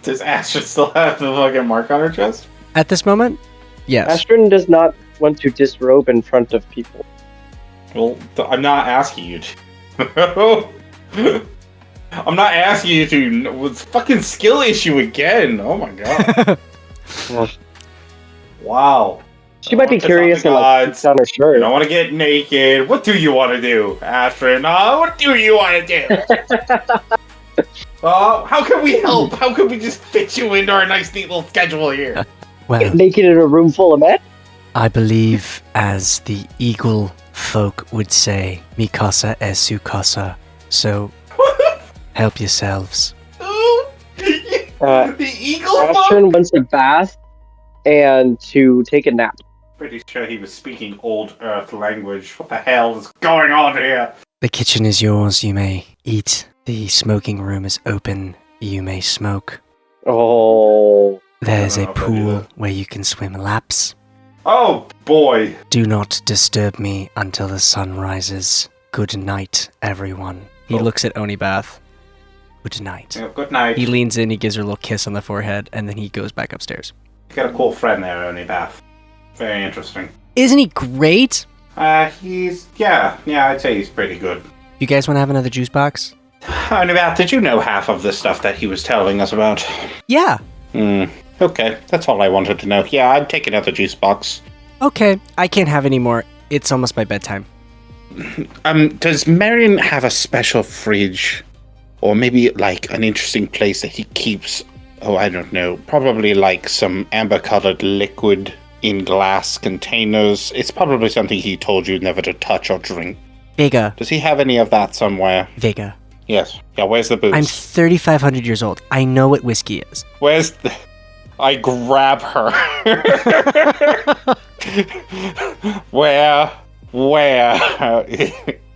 does Astrid still have the fucking mark on her chest? At this moment, yes. Astrid does not want to disrobe in front of people. Well, I'm not asking you to. I'm not asking you to. It's fucking skill issue again. Oh my god. Wow. She might be It's curious not and the like gods. puts on her shirt. You don't want to get naked. What do you want to do, Astrid? What do you want to do? How can we help? How can we just fit you into our nice, neat little schedule here? Well, Naked in a room full of men? I believe, as the Eagle folk would say, Mikasa es su casa. So, help yourselves. The eagle fuck? Astrid wants a bath and to take a nap. Pretty sure he was speaking Old Earth language. What the hell is going on here? The kitchen is yours. You may eat. The smoking room is open. You may smoke. Oh. There's I a don't know if I do pool that. where you can swim laps. Oh boy. Do not disturb me until the sun rises. Good night, everyone. He looks at Onibath. Good night. Yeah, good night. He leans in, he gives her a little kiss on the forehead, and then he goes back upstairs. You got a cool friend there, Onibath. Very interesting. Isn't he great? Yeah, I'd say he's pretty good. You guys want to have another juice box? Onibath, did you know half of the stuff that he was telling us about? Yeah. Okay, that's all I wanted to know. Yeah, I'd take another juice box. Okay, I can't have any more. It's almost my bedtime. Does Marion have a special fridge? Or maybe, like, an interesting place that he keeps, I don't know, probably like some amber-colored liquid in glass containers. It's probably something he told you never to touch or drink. Vega. Does he have any of that somewhere? Vega. Yes. Yeah, where's the booze? I'm 3,500 years old. I know what whiskey is. Where's the... I grab her.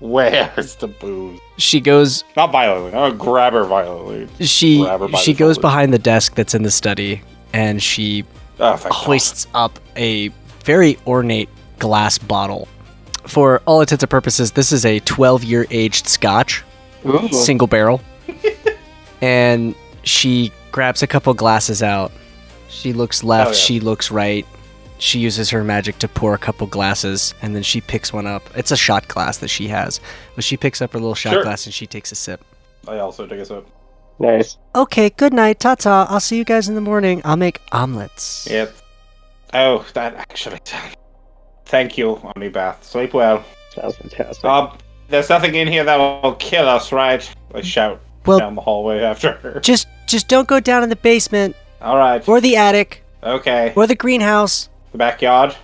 Where's the booze? She goes... Not violently. I'll grab her violently. She Grab her by the goes shoulders. behind the desk that's in the study, and she Oh, thank God. hoists up a very ornate glass bottle. For all intents and purposes, this is a 12-year aged scotch, single barrel. And she grabs a couple glasses out. She looks left, Oh, yeah. she looks right. She uses her magic to pour a couple glasses, and then she picks one up. It's a shot glass that she has. But she picks up her little shot Sure. glass and she takes a sip. I also take a sip. Nice. Okay, good night, ta-ta. I'll see you guys in the morning. I'll make omelets. Yep. Oh, that actually... Thank you, Onibath. Sleep well. Sounds fantastic. There's nothing in here that will kill us, right? I shout Well, down the hallway after her. just don't go down in the basement, Alright. or the attic, Okay. or the greenhouse. The backyard?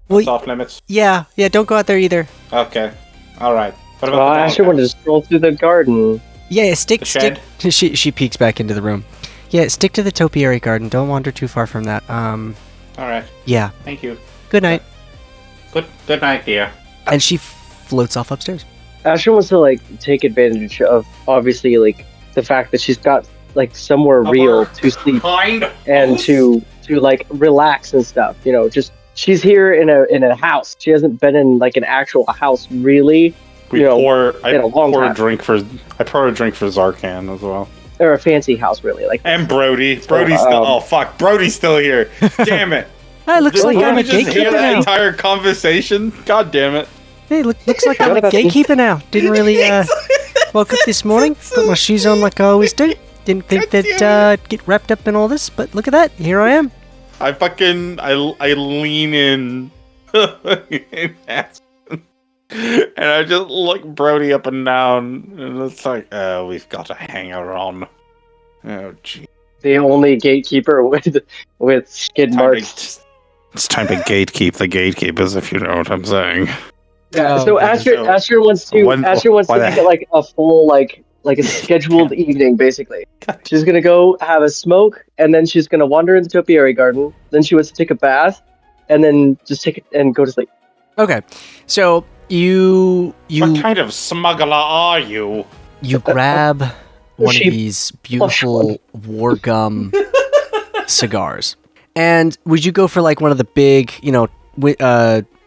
Well, That's off limits? yeah, don't go out there either. Okay. Alright. What Well, I about actually wanted to stroll through the garden. Yeah, stick. The shed? She peeks back into the room. Yeah, stick to the topiary garden. Don't wander too far from that. Alright. Yeah. Thank you. Good night. Good night, dear. And she floats off upstairs. Ashley wants to like take advantage of obviously like the fact that she's got like somewhere real to sleep and to like relax and stuff. You know, just she's here in a house. She hasn't been in like an actual house really. I pour a drink for Zarkan as well. Or a fancy house, really. Like and Brody. Brody's still. Brody's still here. Damn it! Hey, looks like I'm a gatekeeper now. Entire conversation. God damn it! Hey, looks like I'm a gatekeeper now. Didn't really woke up this morning, put my shoes on like I always do. Didn't think that get wrapped up in all this, but look at that. Here I am. I lean in, and I just look Brody up and down, and it's like, oh, we've got a hanger on. Oh, gee. The only gatekeeper with skid marks. It's time to gatekeep the gatekeepers, if you know what I'm saying. Yeah. So Asher wants to make like a full like a scheduled evening, basically. She's gonna go have a smoke, and then she's gonna wander into the topiary garden. Then she wants to take a bath, and then just take it and go to sleep. Okay, so you what kind of smuggler are you? You grab one of these beautiful war gum cigars, and would you go for like one of the big,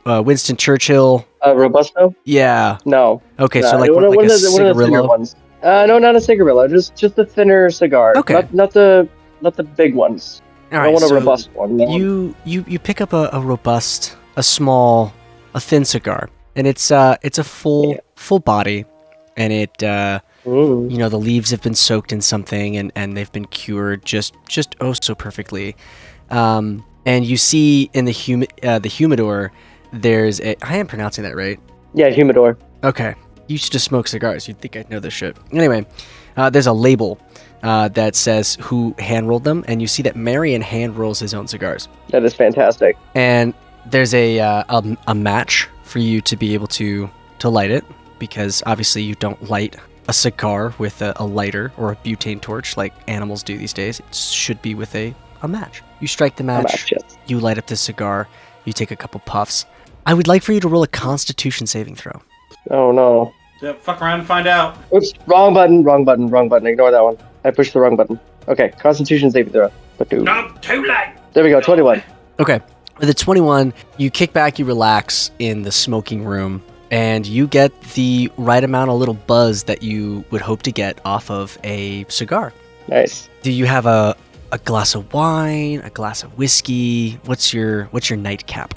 Winston Churchill? Robusto? Yeah. No. Okay, no, so like one a of the bigger ones. No, not a cigarillo. Just a thinner cigar. Okay. Not the big ones. All I right, want a so robust one. No. You pick up a robust, a thin cigar, and it's a full body, and it the leaves have been soaked in something and they've been cured just oh so perfectly, and you see in the humidor there's I am pronouncing that right? Yeah, humidor. Okay. You used to smoke cigars. You'd think I'd know this shit. Anyway, there's a label that says who hand-rolled them, and you see that Marion hand-rolls his own cigars. That is fantastic. And there's a match for you to be able to light it, because obviously you don't light a cigar with a lighter or a butane torch like animals do these days. It should be with a match. You strike the match, yes. You light up the cigar, you take a couple puffs. I would like for you to roll a Constitution saving throw. Oh no. Yeah, fuck around and find out. Oops, wrong button. Ignore that one. I pushed the wrong button. Okay, Constitution saving throw. Not too late. There we go, 21. Okay. With a 21, you kick back, you relax in the smoking room, and you get the right amount of little buzz that you would hope to get off of a cigar. Nice. Do you have a glass of wine, a glass of whiskey? What's your nightcap?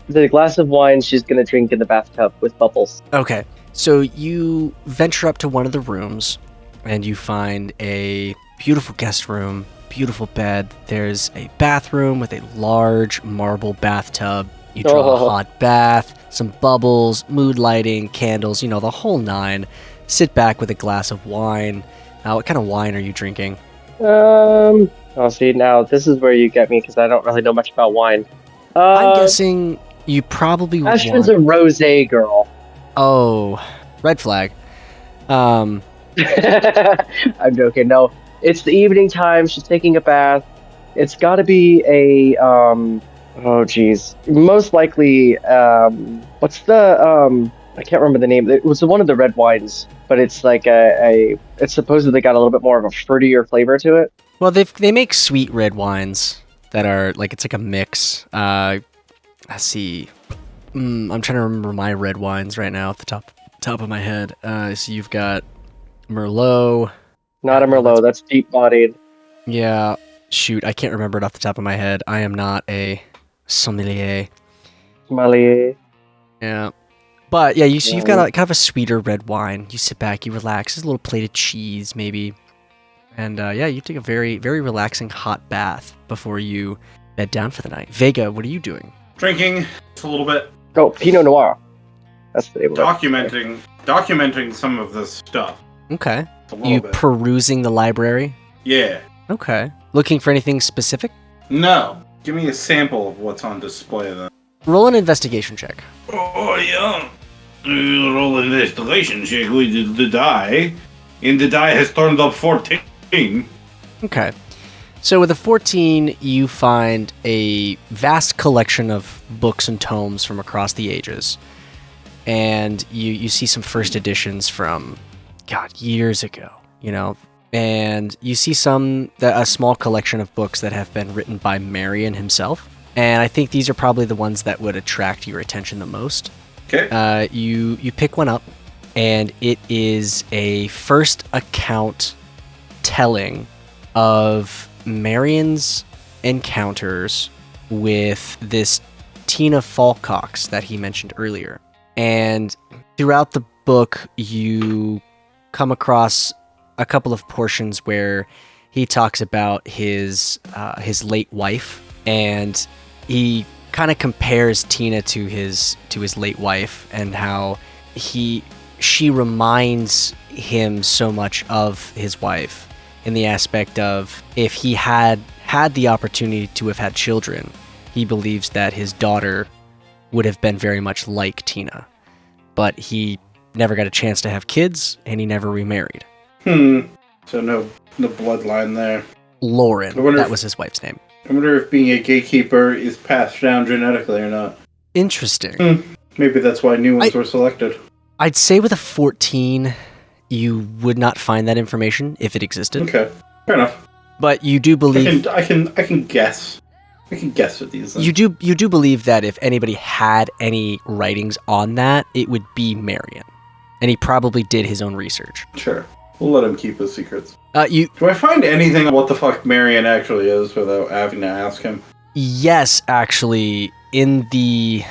The glass of wine she's gonna drink in the bathtub with bubbles. Okay. So you venture up to one of the rooms, and you find a beautiful guest room, beautiful bed. There's a bathroom with a large marble bathtub. You draw a hot bath, some bubbles, mood lighting, candles, the whole nine. Sit back with a glass of wine. What kind of wine are you drinking? See, now this is where you get me, because I don't really know much about wine. I'm guessing you probably want... Ashton's a rosé girl. Oh, red flag. I'm joking. No, it's the evening time. She's taking a bath. It's got to be a oh geez, most likely what's the I can't remember the name. It was one of the red wines, but it's like it's supposedly got a little bit more of a fruitier flavor to it. Well, they make sweet red wines that are like, it's like a mix. Let's see. I'm trying to remember my red wines right now off the top of my head. So you've got Merlot. Not a Merlot. That's deep bodied. Yeah. Shoot, I can't remember it off the top of my head. I am not a sommelier. Yeah. But yeah, you've got kind of a sweeter red wine. You sit back, you relax. There's a little plate of cheese, maybe. And you take a very, very relaxing hot bath before you bed down for the night. Vega, what are you doing? Drinking a little bit. Oh, Pinot Noir. That's the name of it. Documenting some of this stuff. Okay. You perusing the library? Yeah. Okay. Looking for anything specific? No. Give me a sample of what's on display then. Roll an investigation check. Oh, yeah. Roll an investigation check with the die. And the die has turned up 14. Okay. So with a 14, you find a vast collection of books and tomes from across the ages. And you see some first editions from, years ago. and you see a small collection of books that have been written by Marion himself. And I think these are probably the ones that would attract your attention the most. Okay. You pick one up, and it is a first account telling of Marion's encounters with this Tina Falcox that he mentioned earlier. And throughout the book, you come across a couple of portions where he talks about his late wife, and he kind of compares Tina to his late wife, and how she reminds him so much of his wife, in the aspect of, if he had the opportunity to have had children, he believes that his daughter would have been very much like Tina, but he never got a chance to have kids, and he never remarried. So no bloodline there. Lauren, that was his wife's name. I wonder if being a gatekeeper is passed down genetically or not. Interesting. Maybe that's why new ones were selected. I'd say with a 14, you would not find that information if it existed. Okay, fair enough. But you do believe I can guess. I can guess with these. Then. You do believe that if anybody had any writings on that, it would be Marion, and he probably did his own research. Sure, we'll let him keep his secrets. Do I find anything on what the fuck Marion actually is without having to ask him? Yes, actually, in the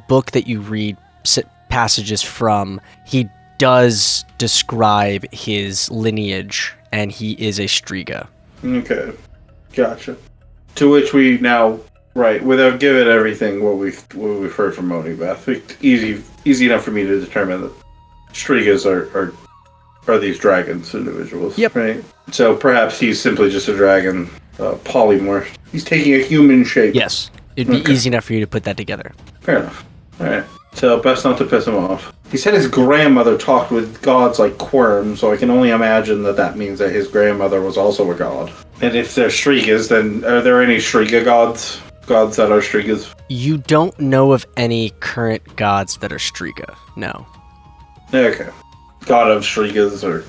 book that you read passages from, he does describe his lineage, and he is a Striga. Okay, gotcha. To which we now, right, without giving everything what we've heard from Onibath, easy enough for me to determine that Strigas are these dragons individuals. Yep. Right. So perhaps he's simply just a dragon polymorph. He's taking a human shape. Yes, it'd be easy enough for you to put that together. Fair enough. All right. So best not to piss him off. He said his grandmother talked with gods like Quirm, so I can only imagine that means that his grandmother was also a god. And if they're Strigas, then are there any Striga gods? Gods that are Strigas? You don't know of any current gods that are Striga, no. Okay. God of Strigas or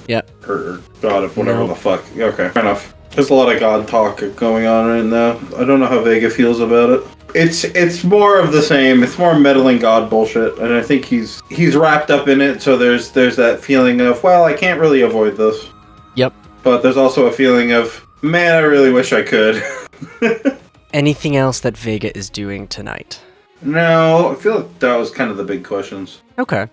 God of whatever the fuck. Okay, fair enough. There's a lot of god talk going on right now. I don't know how Vega feels about it. It's more of the same. It's more meddling god bullshit, and I think he's wrapped up in it. So there's that feeling of, well, I can't really avoid this. Yep. But there's also a feeling of, man, I really wish I could. Anything else that Vega is doing tonight? No, I feel like that was kind of the big questions. Okay.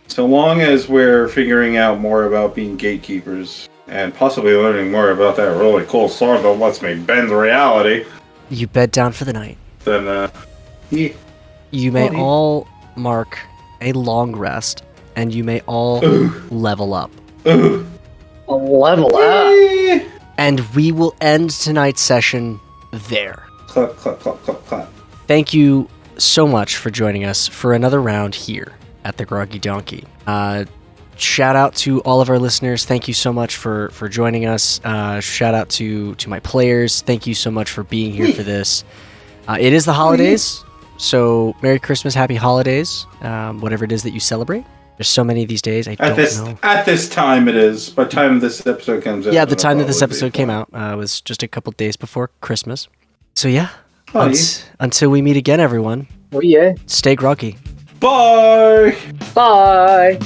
So long as we're figuring out more about being gatekeepers and possibly learning more about that really cool sword that lets me bend reality, you bed down for the night. Then, you may all mark a long rest, and you may all level up. Level up. And we will end tonight's session there. Clap, clap, clap, clap, clap. Thank you so much for joining us for another round here at the Groggy Donkey. Shout out to all of our listeners. Thank you so much for joining us. Shout out to my players. Thank you so much for being here for this. It is the holidays, so Merry Christmas, Happy Holidays, whatever it is that you celebrate. There's so many these days, I don't know. At this time it is. By the time this episode comes out. Yeah, the time that this episode came out was just a couple days before Christmas. So yeah, until we meet again, everyone. Oh yeah. Stay groggy. Bye! Bye.